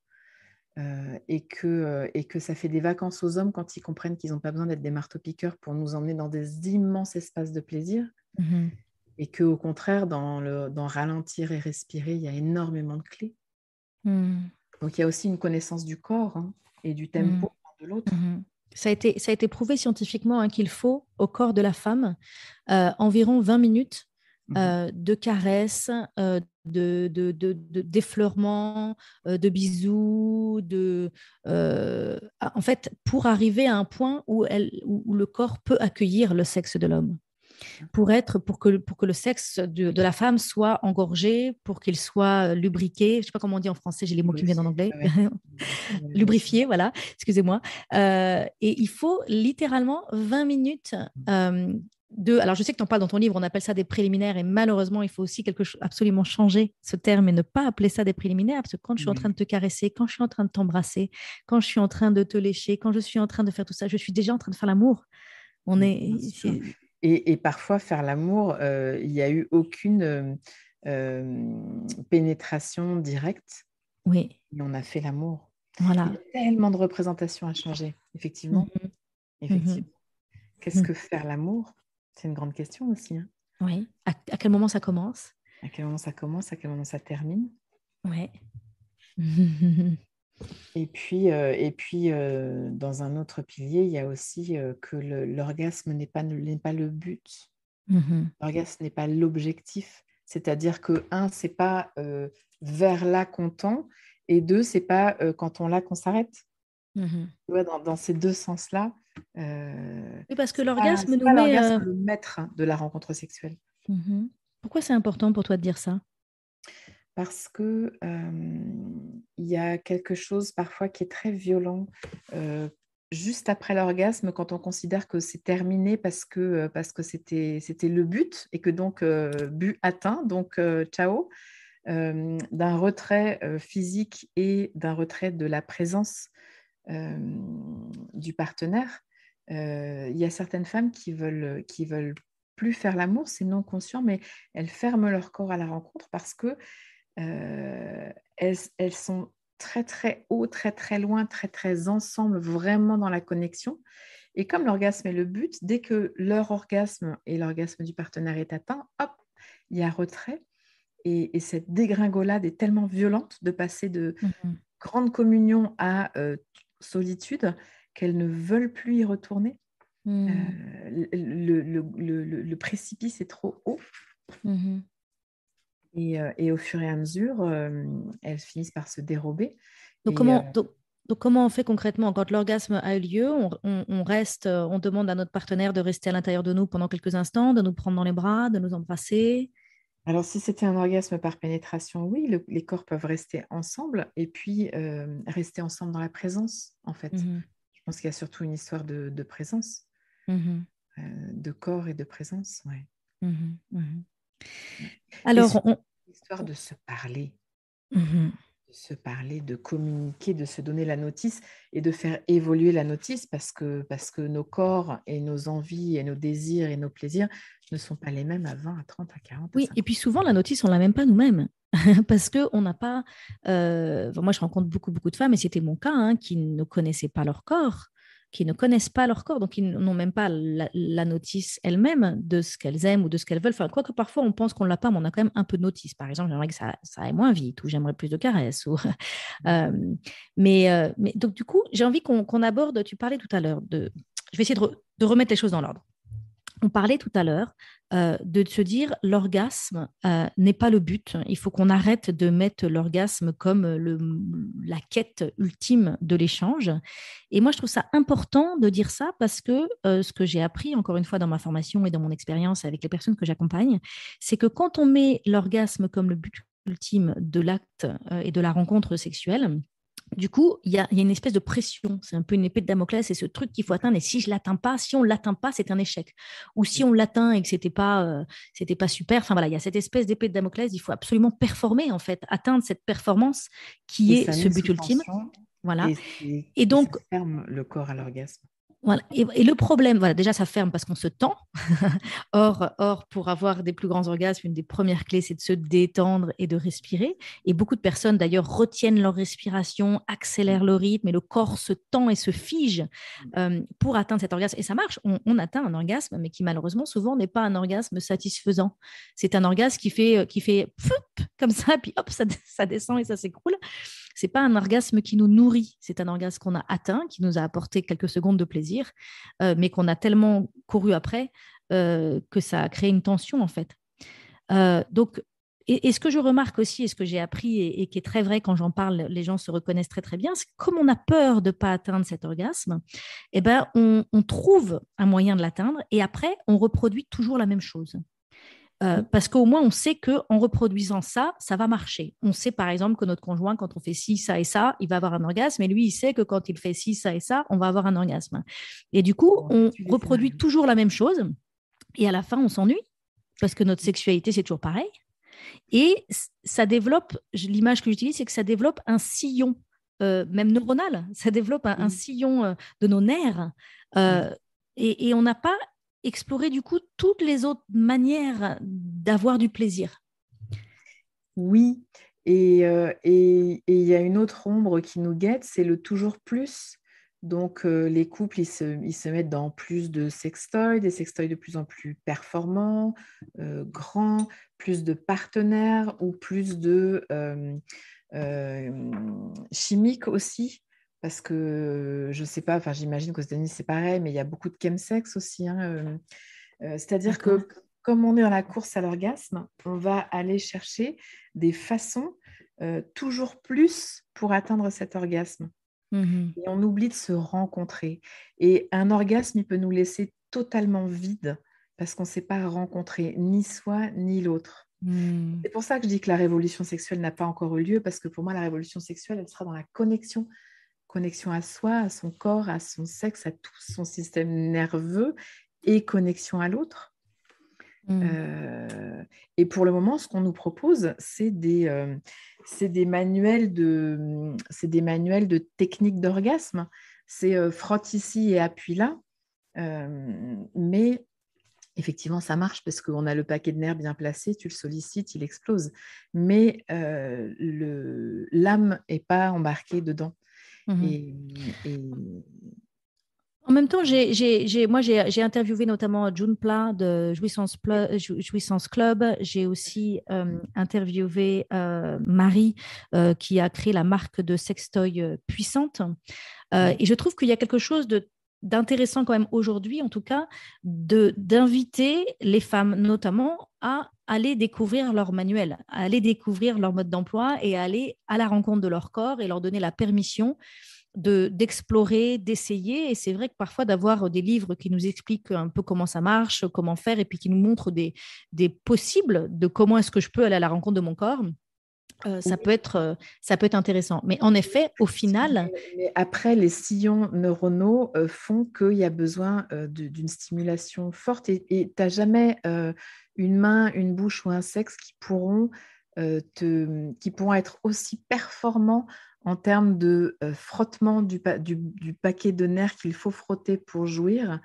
Et que ça fait des vacances aux hommes quand ils comprennent qu'ils n'ont pas besoin d'être des marteaux-piqueurs pour nous emmener dans des immenses espaces de plaisir. Mhm. Et qu'au contraire, dans ralentir et respirer, il y a énormément de clés. Mhm. Donc, il y a aussi une connaissance du corps et du Mhm. tempo de l'autre. Mhm. Ça a été prouvé scientifiquement qu'il faut au corps de la femme environ 20 minutes de caresses, d'effleurements, de bisous, en fait, pour arriver à un point où le corps peut accueillir le sexe de l'homme. Pour que le sexe de la femme soit engorgé, pour qu'il soit lubriqué. Je ne sais pas comment on dit en français, j'ai les mots qui me viennent en Lubrifié, anglais. ouais. Lubrifié, voilà, excusez-moi. Et il faut littéralement 20 minutes alors, je sais que tu en parles dans ton livre, on appelle ça des préliminaires, et malheureusement, il faut aussi absolument changer ce terme et ne pas appeler ça des préliminaires, parce que quand je suis en train de te caresser, quand je suis en train de t'embrasser, quand je suis en train de te lécher, quand je suis en train de faire tout ça, je suis déjà en train de faire l'amour. Bien sûr. Et parfois, faire l'amour, il n'y a eu aucune pénétration directe. Oui, Et on a fait l'amour. Il y voilà. a tellement de représentations à changer, effectivement. Mhm, mhm, Effectivement. Qu'est-ce mhm. que faire l'amour? C'est une grande question aussi. Oui. À quel moment ça commence? À quel moment ça commence? À quel moment ça termine? Oui. Et puis dans un autre pilier, il y a aussi que l'orgasme n'est pas le but. Mhm, L'orgasme n'est pas l'objectif. C'est-à-dire que, un, c'est pas vers là qu'on tend, et deux, c'est pas quand on l'a qu'on s'arrête. mhm. Tu vois, dans ces deux sens-là, Oui, parce que l'orgasme c'est nous pas met. l'orgasme le maître de la rencontre sexuelle. Mhm. Pourquoi c'est important pour toi de dire ça? Parce que il y a quelque chose parfois qui est très violent juste après l'orgasme, quand on considère que c'est terminé parce que c'était le but et que donc but atteint, donc ciao, d'un retrait physique et d'un retrait de la présence euh, du partenaire. Il y a certaines femmes qui veulent plus faire l'amour, c'est non conscient, mais elles ferment leur corps à la rencontre parce que elles sont très très haut, très très loin, très très ensemble, vraiment dans la connexion. Et comme l'orgasme est le but, dès que leur orgasme et l'orgasme du partenaire est atteint, hop, il y a retrait. Et cette dégringolade est tellement violente de passer de Mhm. grande communion à solitude qu'elles ne veulent plus y retourner. Mhm. Le précipice est trop haut. Mhm. Et au fur et à mesure, elles finissent par se dérober. Donc, Et donc, comment on fait concrètement? Quand l'orgasme a eu lieu, on reste, on demande à notre partenaire de rester à l'intérieur de nous pendant quelques instants, de nous prendre dans les bras, de nous embrasser. alors, si c'était un orgasme par pénétration, oui, les corps peuvent rester ensemble et puis rester ensemble dans la présence, en fait. Mhm. Je pense qu'il y a surtout une histoire de présence, Mhm. de corps et de présence, ouais. Mhm. Mhm. Et Alors, surtout, l'histoire Mhm. de se parler, de communiquer, de se donner la notice et de faire évoluer la notice parce que nos corps et nos envies et nos désirs et nos plaisirs ne sont pas les mêmes à 20, à 30, à 40, à Oui, et 50. puis souvent, la notice, on l'a même pas nous-mêmes. Parce qu'on n'a pas. Moi, je rencontre beaucoup de femmes, et c'était mon cas, qui ne connaissaient pas leur corps, qui ne connaissent pas leur corps, donc ils n'ont même pas la notice elle-même de ce qu'elles aiment ou de ce qu'elles veulent. Enfin, quoique parfois on pense qu'on ne l'a pas, mais on a quand même un peu de notice. Par exemple, j'aimerais que ça aille moins vite, ou j'aimerais plus de caresses. Euh, mais donc, du coup, j'ai envie qu'on aborde. Tu parlais tout à l'heure de. Je vais essayer de remettre les choses dans l'ordre. on parlait tout à l'heure de se dire l'orgasme n'est pas le but. Il faut qu'on arrête de mettre l'orgasme comme la quête ultime de l'échange. Et moi, je trouve ça important de dire ça parce que ce que j'ai appris, encore une fois, dans ma formation et dans mon expérience avec les personnes que j'accompagne, c'est que quand on met l'orgasme comme le but ultime de l'acte et de la rencontre sexuelle, du coup, il y a une espèce de pression. C'est un peu une épée de Damoclès, c'est ce truc qu'il faut atteindre. Et si je l'atteins pas, si on l'atteint pas, c'est un échec. Ou si on l'atteint et que c'était pas super. Enfin voilà, il y a cette espèce d'épée de Damoclès. Il faut absolument performer en fait, atteindre cette performance qui Et est ça ce met but sous ultime. tension Voilà. et, Et et ça donc, ferme le corps à l'orgasme. voilà. Et le problème, voilà, déjà, ça ferme parce qu'on se tend. Or, pour avoir des plus grands orgasmes, une des premières clés, c'est de se détendre et de respirer. Et beaucoup de personnes, d'ailleurs, retiennent leur respiration, accélèrent le rythme et le corps se tend et se fige pour atteindre cet orgasme. Et ça marche. On atteint un orgasme, mais qui, malheureusement, souvent n'est pas un orgasme satisfaisant. C'est un orgasme qui fait foup, comme ça, puis hop, ça descend et ça s'écroule. C'est pas un orgasme qui nous nourrit, c'est un orgasme qu'on a atteint, qui nous a apporté quelques secondes de plaisir, mais qu'on a tellement couru après que ça a créé une tension en fait. Donc, et ce que je remarque aussi, et ce que j'ai appris, et qui est très vrai quand j'en parle, les gens se reconnaissent très très bien, c'est que comme on a peur de ne pas atteindre cet orgasme, eh ben, on trouve un moyen de l'atteindre, et après, on reproduit toujours la même chose. Parce qu'au moins, on sait qu'en reproduisant ça, ça va marcher. On sait par exemple que notre conjoint, quand on fait ci, ça et ça, il va avoir un orgasme. Et lui, il sait que quand il fait ci, ça et ça, on va avoir un orgasme. Et du coup, On on fait les reproduit scénarios. toujours la même chose. Et à la fin, on s'ennuie parce que notre sexualité, c'est toujours pareil. Et ça développe, l'image que j'utilise, c'est que ça développe un sillon, même neuronal. Ça développe un Oui, sillon de nos nerfs. oui. Euh, et on n'a pas exploré du coup toutes les autres manières d'avoir du plaisir. Oui. Et il y a une autre ombre qui nous guette, c'est le toujours plus. Donc, les couples, ils se mettent dans plus de sextoys, des sextoys de plus en plus performants, grands, plus de partenaires ou plus de chimiques aussi. Parce que je ne sais pas, enfin, j'imagine qu'aux États-Unis, c'est pareil, mais il y a beaucoup de chemsex aussi, hein, c'est-à-dire D'accord. que comme on est dans la course à l'orgasme, on va aller chercher des façons toujours plus pour atteindre cet orgasme. Mhm. Et on oublie de se rencontrer. Et un orgasme, il peut nous laisser totalement vide parce qu'on ne s'est pas rencontré ni soi ni l'autre. Mhm. C'est pour ça que je dis que la révolution sexuelle n'a pas encore eu lieu, parce que pour moi, la révolution sexuelle, elle sera dans la connexion. Connexion à soi, à son corps, à son sexe, à tout son système nerveux et connexion à l'autre. Mhm. Et pour le moment, ce qu'on nous propose, c'est des manuels de techniques d'orgasme. C'est frotte ici et appuie là. Mais effectivement, ça marche parce qu'on a le paquet de nerfs bien placé, tu le sollicites, il explose. Mais l'âme n'est pas embarquée dedans. Mhm. Et, et- En même temps, j'ai interviewé notamment June Pla de Jouissance Club. J'ai aussi interviewé Marie qui a créé la marque de sextoy puissante. Et je trouve qu'il y a quelque chose d'intéressant quand même aujourd'hui, en tout cas, d'inviter les femmes notamment à aller découvrir leur manuel, à aller découvrir leur mode d'emploi et à aller à la rencontre de leur corps et leur donner la permission d'explorer, d'essayer. Et c'est vrai que parfois d'avoir des livres qui nous expliquent un peu comment ça marche, comment faire, et puis qui nous montrent des possibles de comment est-ce que je peux aller à la rencontre de mon corps, ça peut être intéressant. Mais en effet, au final, mais après, les sillons neuronaux font qu'il y a besoin d'une stimulation forte et tu n'as jamais une main, une bouche ou un sexe qui pourront être aussi performants en termes de frottement du paquet de nerfs qu'il faut frotter pour jouir,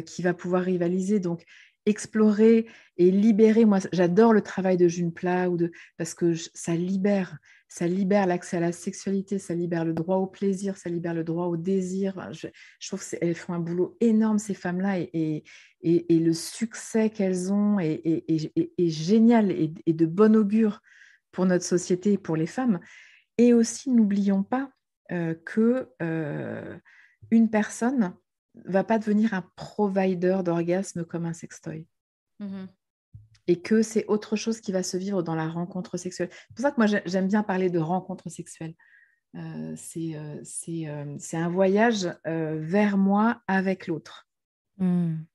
qui va pouvoir rivaliser. Donc, explorer et libérer. Moi, j'adore le travail de June Pla parce que ça libère l'accès à la sexualité, ça libère le droit au plaisir, ça libère le droit au désir. Enfin, je trouve qu'elles font un boulot énorme, ces femmes-là, et le succès qu'elles ont est génial et de bon augure pour notre société et pour les femmes. Et aussi, n'oublions pas que une personne va pas devenir un provider d'orgasme comme un sextoy. Mhm. Et que c'est autre chose qui va se vivre dans la rencontre sexuelle. C'est pour ça que moi, j'aime bien parler de rencontre sexuelle. C'est un voyage vers moi avec l'autre, Mhm.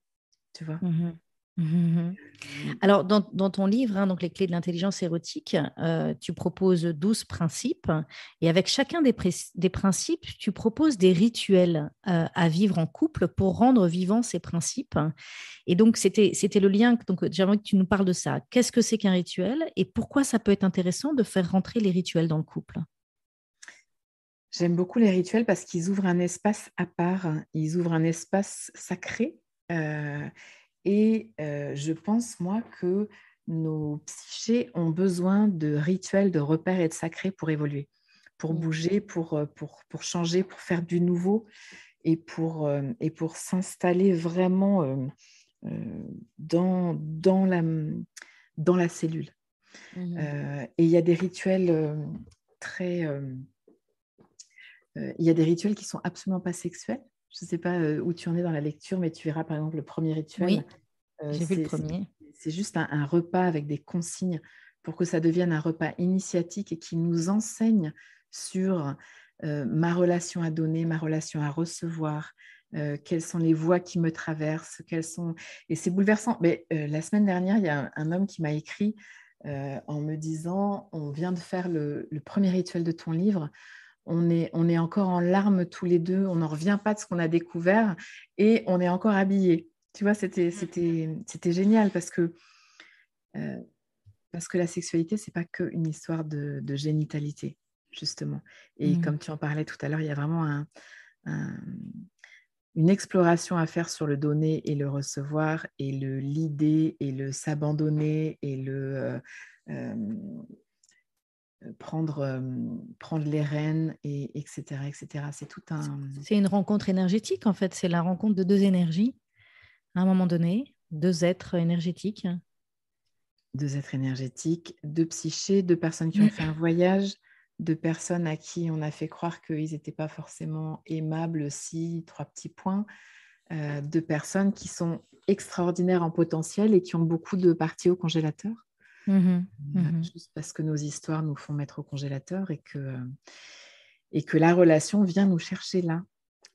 tu vois. Mhm. Mhm. Alors, dans ton livre, hein, donc Les clés de l'intelligence érotique, tu proposes 12 principes et avec chacun des principes, tu proposes des rituels à vivre en couple pour rendre vivants ces principes. Et donc, c'était le lien. Donc, j'aimerais que tu nous parles de ça. Qu'est-ce que c'est qu'un rituel et pourquoi ça peut être intéressant de faire rentrer les rituels dans le couple? J'aime beaucoup les rituels parce qu'ils ouvrent un espace à part, hein. Ils ouvrent un espace sacré. euh, je pense, moi, que nos psychés ont besoin de rituels, de repères et de sacrés pour évoluer, pour Mm. bouger, pour changer, pour faire du nouveau et pour s'installer vraiment dans la cellule. Mhm. Et il y a des rituels très... il y a des rituels qui sont absolument pas sexuels. Je ne sais pas où tu en es dans la lecture, mais tu verras par exemple le premier rituel. Oui, euh, j'ai vu le c'est premier. c'est juste un repas avec des consignes pour que ça devienne un repas initiatique et qui nous enseigne sur ma relation à donner, ma relation à recevoir, quelles sont les voies qui me traversent, quelles sont... Et c'est bouleversant. Mais la semaine dernière, il y a un homme qui m'a écrit en me disant, on vient de faire le premier rituel de ton livre. On est encore en larmes tous les deux, on n'en revient pas de ce qu'on a découvert et on est encore habillés. Tu vois, c'était génial euh, parce que la sexualité, c'est pas qu'une histoire de génitalité, justement. Et Mm. comme tu en parlais tout à l'heure, il y a vraiment un- une exploration à faire sur le donner et le recevoir et le l'idée et le s'abandonner et euh, prendre les rênes, et etc., etc. C'est tout un... C'est une rencontre énergétique, en fait. C'est la rencontre de deux énergies à un moment donné, deux êtres énergétiques. Deux êtres énergétiques, deux psychés, deux personnes qui ont fait un voyage, deux personnes à qui on a fait croire qu'ils n'étaient pas forcément aimables, si, trois petits points, deux personnes qui sont extraordinaires en potentiel et qui ont beaucoup de parties au congélateur, Mhm. Mhm. juste parce que nos histoires nous font mettre au congélateur et que la relation vient nous chercher là.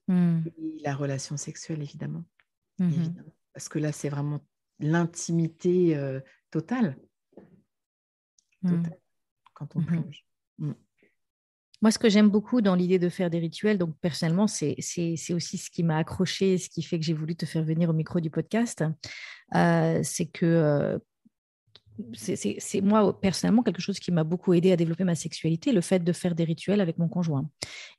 Mhm. Et la relation sexuelle, évidemment. Mhm. Évidemment. Parce que là, c'est vraiment l'intimité totale, Mhm. totale quand on Mhm. plonge. Mm. Moi, ce que j'aime beaucoup dans l'idée de faire des rituels, donc personnellement, c'est aussi ce qui m'a accroché, ce qui fait que j'ai voulu te faire venir au micro du podcast, c'est que c'est moi, personnellement, quelque chose qui m'a beaucoup aidé à développer ma sexualité, le fait de faire des rituels avec mon conjoint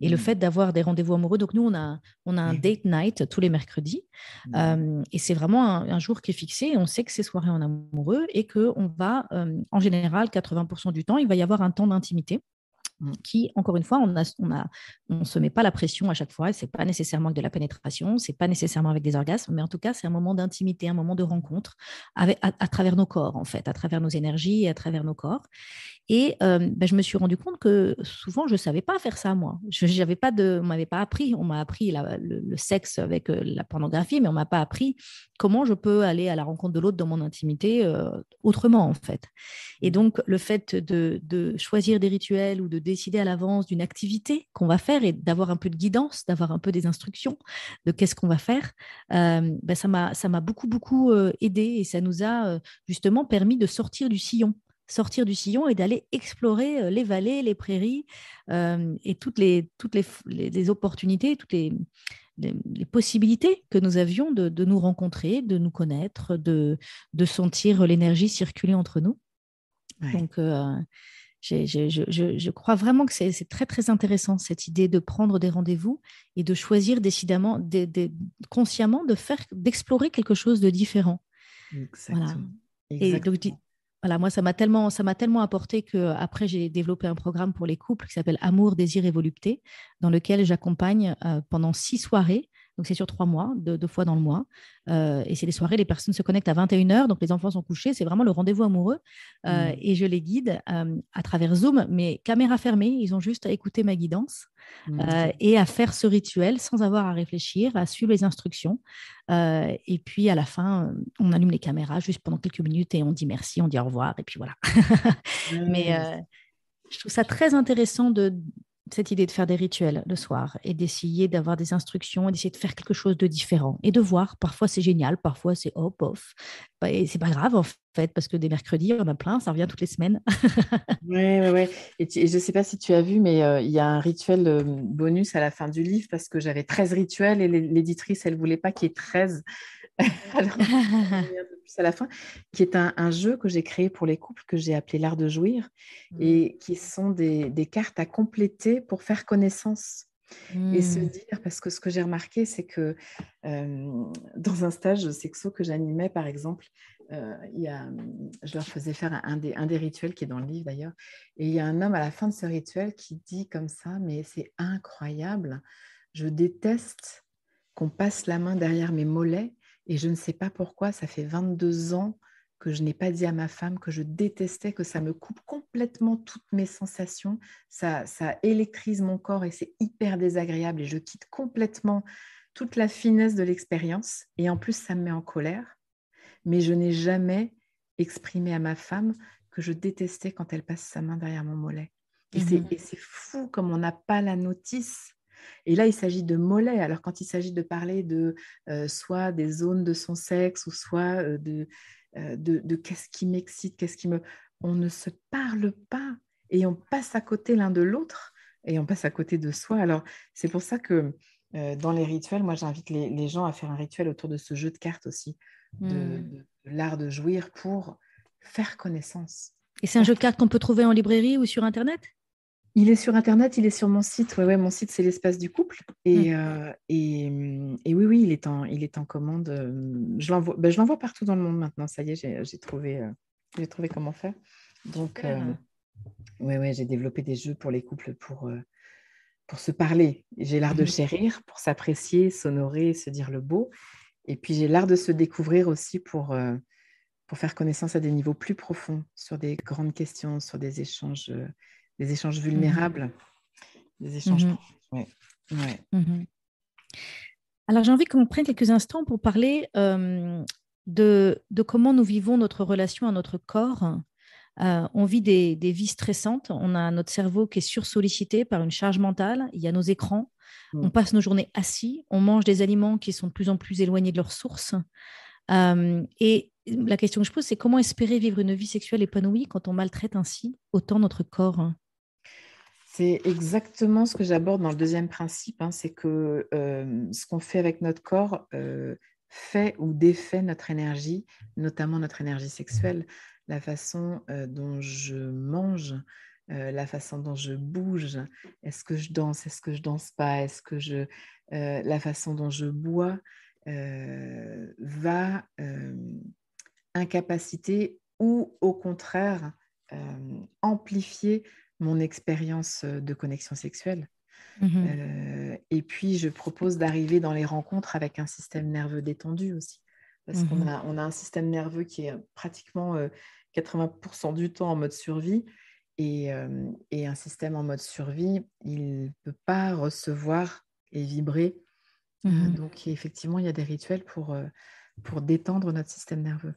et le fait Mm. d'avoir des rendez-vous amoureux. Donc, nous, on a un Eh oui. date night tous les mercredis Mm. et c'est vraiment un jour qui est fixé. Et on sait que c'est soirée en amoureux et qu'on va, en général, 80% du temps, il va y avoir un temps d'intimité Mm. qui, encore une fois, on se met pas la pression à chaque fois. C'est pas nécessairement avec de la pénétration, c'est pas nécessairement avec des orgasmes, mais en tout cas, c'est un moment d'intimité, un moment de rencontre à travers nos corps, en fait, à travers nos énergies et à travers nos corps. Et ben, je me suis rendu compte que souvent, je ne savais pas faire ça, moi. On m'avait pas appris. On m'a appris le sexe avec la pornographie, mais on m'a pas appris comment je peux aller à la rencontre de l'autre dans mon intimité autrement, en fait. Et Mm. donc, le fait de choisir des rituels ou de décider à l'avance d'une activité qu'on va faire et d'avoir un peu de guidance, d'avoir un peu des instructions de qu'est-ce qu'on va faire, ben, ça m'a beaucoup, beaucoup aidé et ça nous a justement permis de sortir du sillon et d'aller explorer les vallées, les prairies et les opportunités, les possibilités que nous avions de nous rencontrer, de nous connaître, de sentir l'énergie circuler entre nous. Ouais. Donc, je crois vraiment que c'est très, très intéressant, cette idée de prendre des rendez-vous et de choisir décidément, consciemment, d'explorer quelque chose de différent. Voilà. Exactement. Et donc, Exactement. voilà, moi, ça m'a tellement apporté que après j'ai développé un programme pour les couples qui s'appelle Amour, désir et volupté, dans lequel j'accompagne pendant 6 soirées Donc, c'est sur 3 mois, deux fois dans le mois. Et c'est les soirées, les personnes se connectent à 21h, donc les enfants sont couchés. C'est vraiment le rendez-vous amoureux. Et je les guide à travers Zoom, mais caméra fermée. Ils ont juste à écouter ma guidance et à faire ce rituel sans avoir à réfléchir, à suivre les instructions. Et puis, à la fin, on allume les caméras juste pendant quelques minutes et on dit merci, on dit au revoir. Et puis voilà. Mais je trouve ça très intéressant cette idée de faire des rituels le soir et d'essayer d'avoir des instructions et d'essayer de faire quelque chose de différent et de voir. Parfois, c'est génial, parfois, c'est hop, off. Et c'est pas grave, en fait, parce que des mercredis, on en a plein, ça revient toutes les semaines. Ouais, ouais, ouais. Et je ne sais pas si tu as vu, mais il y a un rituel bonus à la fin du livre parce que j'avais 13 rituels et l'éditrice, elle ne voulait pas qu'il y ait 13. Alors, on est un peu plus à la fin, qui est un jeu que j'ai créé pour les couples que j'ai appelé l'art de jouir et qui sont des cartes à compléter pour faire connaissance. Et se dire, parce que ce que j'ai remarqué, c'est que dans un stage sexo que j'animais, par exemple, je leur faisais faire un des rituels qui est dans le livre d'ailleurs, et il y a un homme à la fin de ce rituel qui dit comme ça, mais c'est incroyable, je déteste qu'on passe la main derrière mes mollets et je ne sais pas pourquoi, ça fait 22 ans que je n'ai pas dit à ma femme que je détestais, que ça me coupe complètement toutes mes sensations, ça électrise mon corps et c'est hyper désagréable et je quitte complètement toute la finesse de l'expérience et en plus ça me met en colère, mais je n'ai jamais exprimé à ma femme que je détestais quand elle passe sa main derrière mon mollet. Et c'est fou comme on n'a pas la notice. Et là, il s'agit de mollet. Alors, quand il s'agit de parler de soit des zones de son sexe ou soit de qu'est-ce qui m'excite, qu'est-ce qui me... On ne se parle pas et on passe à côté l'un de l'autre et on passe à côté de soi. Alors, c'est pour ça que dans les rituels, moi, j'invite les gens à faire un rituel autour de ce jeu de cartes aussi, de l'art de jouir pour faire connaissance. Et c'est un jeu de cartes qu'on peut trouver en librairie ou sur Internet? Il est sur Internet, il est sur mon site. Ouais, mon site, c'est l'espace du couple. Et oui, il est en commande. Je l'envoie partout dans le monde maintenant. Ça y est, j'ai trouvé comment faire. Donc, j'ai développé des jeux pour les couples pour se parler. J'ai l'art de chérir, pour s'apprécier, s'honorer, se dire le beau. Et puis, j'ai l'art de se découvrir aussi pour faire connaissance à des niveaux plus profonds, sur des grandes questions, sur des échanges vulnérables, des échanges profonds. Ouais. Alors, j'ai envie qu'on prenne quelques instants pour parler de comment nous vivons notre relation à notre corps. On vit des vies stressantes. On a notre cerveau qui est sursollicité par une charge mentale. Il y a nos écrans. On passe nos journées assis. On mange des aliments qui sont de plus en plus éloignés de leur source. Et la question que je pose, c'est comment espérer vivre une vie sexuelle épanouie quand on maltraite ainsi autant notre corps? C'est exactement ce que j'aborde dans le deuxième principe, c'est que ce qu'on fait avec notre corps fait ou défait notre énergie, notamment notre énergie sexuelle, la façon dont je mange, la façon dont je bouge, est-ce que je danse, est-ce que je danse pas, la façon dont je bois va incapaciter ou au contraire amplifier mon expérience de connexion sexuelle. Et puis, je propose d'arriver dans les rencontres avec un système nerveux détendu aussi. Parce qu'on a un système nerveux qui est pratiquement 80% du temps en mode survie. Et un système en mode survie, il ne peut pas recevoir et vibrer. Donc, effectivement, il y a des rituels pour détendre notre système nerveux.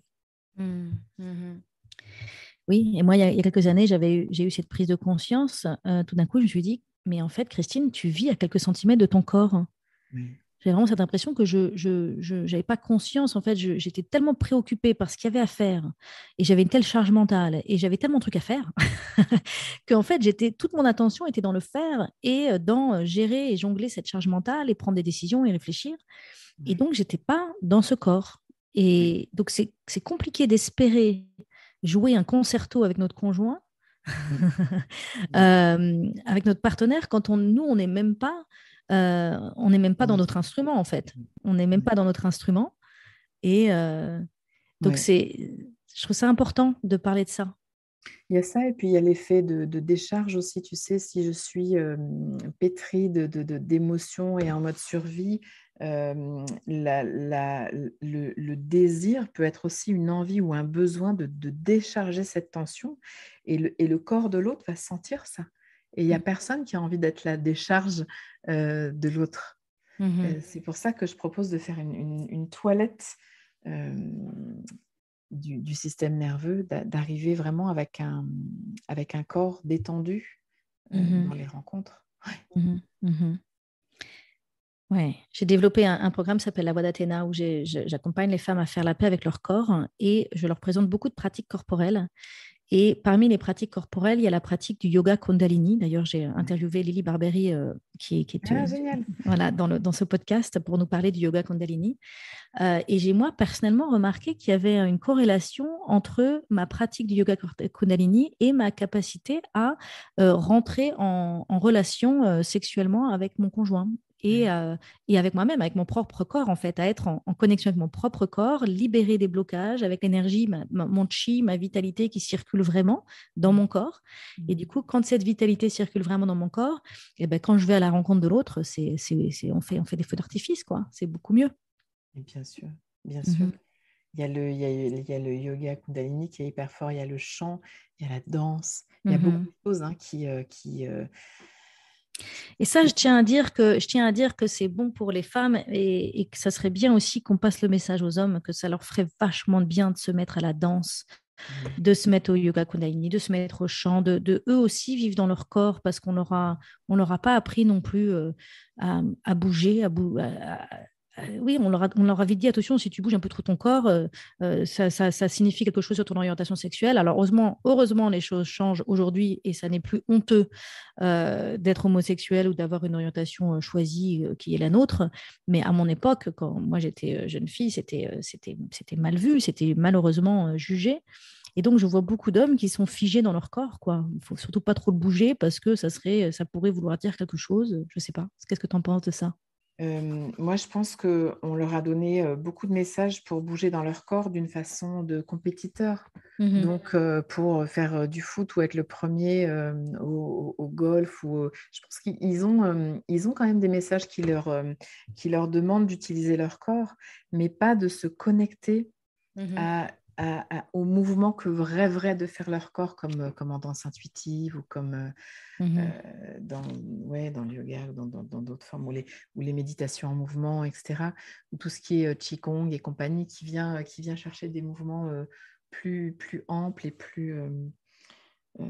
Oui, et moi, il y a quelques années, j'ai eu cette prise de conscience. Tout d'un coup, je me suis dit, mais en fait, Christine, tu vis à quelques centimètres de ton corps. J'ai vraiment cette impression que je n'avais pas conscience. En fait, j'étais tellement préoccupée par ce qu'il y avait à faire et j'avais une telle charge mentale et j'avais tellement de trucs à faire qu'en fait, toute mon attention était dans le faire et dans gérer et jongler cette charge mentale et prendre des décisions et réfléchir. Et donc, j'étais pas dans ce corps. Et donc, c'est compliqué d'espérer jouer un concerto avec notre conjoint, avec notre partenaire, quand nous, on n'est même pas, dans notre instrument, en fait. On n'est même pas dans notre instrument. Et donc, je trouve ça important de parler de ça. Il y a ça, et puis il y a l'effet de décharge aussi. Tu sais, si je suis pétrie d'émotions et en mode survie, le désir peut être aussi une envie ou un besoin de décharger cette tension, et le corps de l'autre va sentir ça. Et il n'y a personne qui a envie d'être la décharge de l'autre. Mhm. C'est pour ça que je propose de faire une toilette euh, du système nerveux, d'arriver vraiment avec un corps détendu Mhm. dans les rencontres. Mhm. Mhm. Ouais, j'ai développé un programme qui s'appelle La Voix d'Athéna où j'accompagne les femmes à faire la paix avec leur corps et je leur présente beaucoup de pratiques corporelles. Et parmi les pratiques corporelles, il y a la pratique du yoga Kundalini. D'ailleurs, j'ai interviewé Lily Barbery qui est Ah, génial. voilà, dans ce podcast pour nous parler du yoga Kundalini. Et j'ai moi personnellement remarqué qu'il y avait une corrélation entre ma pratique du yoga Kundalini et ma capacité à rentrer en relation sexuellement avec mon conjoint. Et avec moi-même, avec mon propre corps, en fait, à être en connexion avec mon propre corps, libérer des blocages avec l'énergie, mon chi, ma vitalité qui circule vraiment dans mon corps. Et du coup, quand cette vitalité circule vraiment dans mon corps, et ben, quand je vais à la rencontre de l'autre, on fait des feux d'artifice, quoi. C'est beaucoup mieux. Et bien sûr, bien sûr. Mhm. Il y a le yoga Kundalini qui est hyper fort, il y a le chant, il y a la danse, il y a beaucoup Mhm. de choses Et ça, je tiens à dire que c'est bon pour les femmes et que ça serait bien aussi qu'on passe le message aux hommes que ça leur ferait vachement de bien de se mettre à la danse, Oui. de se mettre au yoga Kundalini, de se mettre au chant, de eux aussi vivre dans leur corps parce on leur a pas appris non plus à bouger, oui, on leur a vite dit, attention, si tu bouges un peu trop ton corps, ça signifie quelque chose sur ton orientation sexuelle. Alors, heureusement, les choses changent aujourd'hui et ça n'est plus honteux d'être homosexuel ou d'avoir une orientation choisie qui est la nôtre. Mais à mon époque, quand moi j'étais jeune fille, c'était mal vu, c'était malheureusement jugé. Et donc, je vois beaucoup d'hommes qui sont figés dans leur corps, quoi. Il faut surtout pas trop le bouger parce que ça pourrait vouloir dire quelque chose. Je sais pas. Qu'est-ce que tu en penses de ça? Moi, je pense qu'on leur a donné beaucoup de messages pour bouger dans leur corps d'une façon de compétiteur. Mhm. Donc, pour faire du foot ou être le premier au golf, je pense ils ont quand même des messages qui leur demandent d'utiliser leur corps, mais pas de se connecter Mhm. à, au mouvement que rêveraient de faire leur corps, comme en danse intuitive ou comme Mhm. ouais, dans le yoga ou dans d'autres formes, ou les méditations en mouvement, etc. Ou tout ce qui est Qigong et compagnie qui vient chercher des mouvements plus amples et plus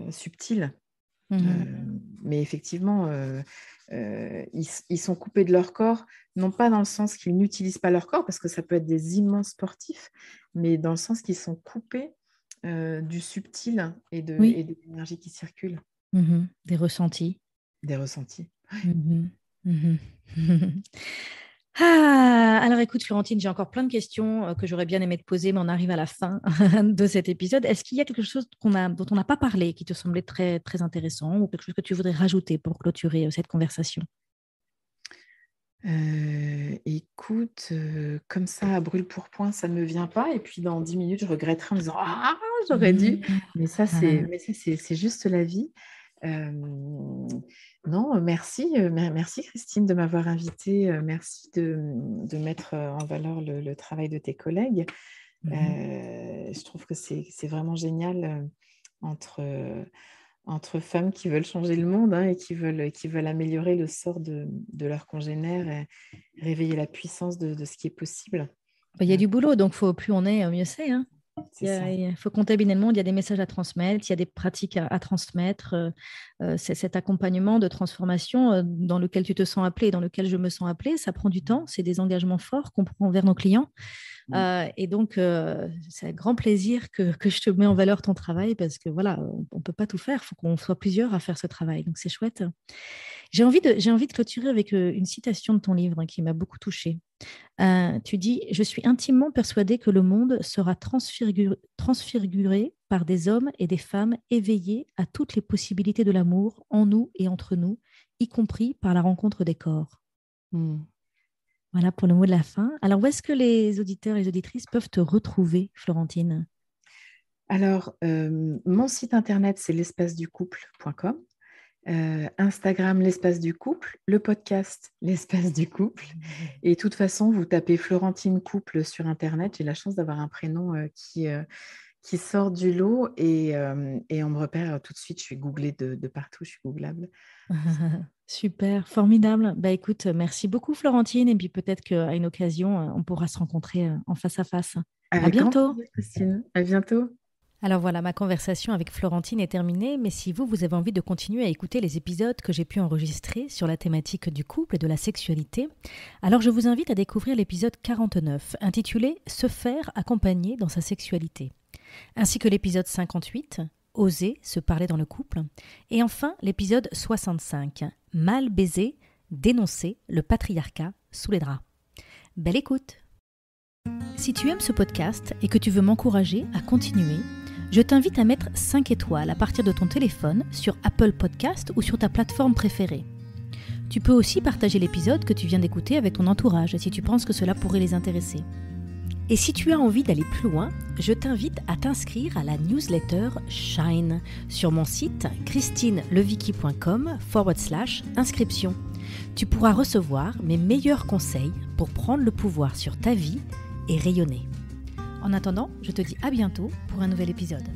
subtils. Mhm. Euh, mais effectivement, ils sont coupés de leur corps, non pas dans le sens qu'ils n'utilisent pas leur corps, parce que ça peut être des immenses sportifs, mais dans le sens qu'ils sont coupés du subtil Oui. et de l'énergie qui circule, Mhm. Des ressentis. des ressentis. Mhm. Mhm. Ah, alors écoute, Florentine, j'ai encore plein de questions que j'aurais bien aimé te poser, mais on arrive à la fin de cet épisode. Est-ce qu'il y a quelque chose dont on n'a pas parlé qui te semblait très, très intéressant ou quelque chose que tu voudrais rajouter pour clôturer cette conversation? Écoute, comme ça, à brûle-pourpoint, ça ne me vient pas. Et puis dans 10 minutes, je regretterai en me disant, ah, j'aurais dû. Mhm. Ah, Mais ça, c'est juste la vie. Euh, non, merci, merci Christine de m'avoir invitée. Merci de mettre en valeur le travail de tes collègues. mhm. Je trouve que c'est vraiment génial entre, entre femmes qui veulent changer le monde, hein, et qui veulent améliorer le sort de leurs congénères et réveiller la puissance de ce qui est possible. Bah, il y a du boulot, donc plus on est, mieux c'est, hein. C'est ça. Il faut contaminer le monde, il y a des messages à transmettre, il y a des pratiques à transmettre. C'est cet accompagnement de transformation dans lequel tu te sens appelé et dans lequel je me sens appelée, ça prend du temps, c'est des engagements forts qu'on prend envers nos clients. Et donc, c'est un grand plaisir que je te mets en valeur ton travail parce que voilà, on ne peut pas tout faire, il faut qu'on soit plusieurs à faire ce travail. Donc, c'est chouette. J'ai envie de clôturer avec une citation de ton livre qui m'a beaucoup touchée. Tu dis, je suis intimement persuadée que le monde sera transfiguré par des hommes et des femmes éveillés à toutes les possibilités de l'amour en nous et entre nous, y compris par la rencontre des corps. Mm. Voilà pour le mot de la fin. Alors, où est-ce que les auditeurs et les auditrices peuvent te retrouver, Florentine? Alors, mon site internet, c'est l'espaceducouple.com. Instagram, l'espace du couple. Le podcast, l'espace du couple. Et de toute façon, vous tapez Florentine Couple sur internet. J'ai la chance d'avoir un prénom qui sort du lot et on me repère tout de suite. Je suis googlée de partout, je suis googlable. Super, formidable. Bah écoute, merci beaucoup Florentine, et puis peut-être qu'à une occasion, on pourra se rencontrer en face à face. À Avec grand bientôt. plaisir, Christine. À bientôt. Alors voilà, ma conversation avec Florentine est terminée, mais si vous avez envie de continuer à écouter les épisodes que j'ai pu enregistrer sur la thématique du couple et de la sexualité, alors je vous invite à découvrir l'épisode 49, intitulé « Se faire accompagner dans sa sexualité », ainsi que l'épisode 58, « Oser se parler dans le couple », et enfin l'épisode 65, « Mal baiser, dénoncer le patriarcat sous les draps ». Belle écoute! Si tu aimes ce podcast et que tu veux m'encourager à continuer, je t'invite à mettre 5 étoiles à partir de ton téléphone sur Apple Podcast ou sur ta plateforme préférée. Tu peux aussi partager l'épisode que tu viens d'écouter avec ton entourage si tu penses que cela pourrait les intéresser. Et si tu as envie d'aller plus loin, je t'invite à t'inscrire à la newsletter Shine sur mon site christinelevicky.com/inscription. Tu pourras recevoir mes meilleurs conseils pour prendre le pouvoir sur ta vie et rayonner. En attendant, je te dis à bientôt pour un nouvel épisode.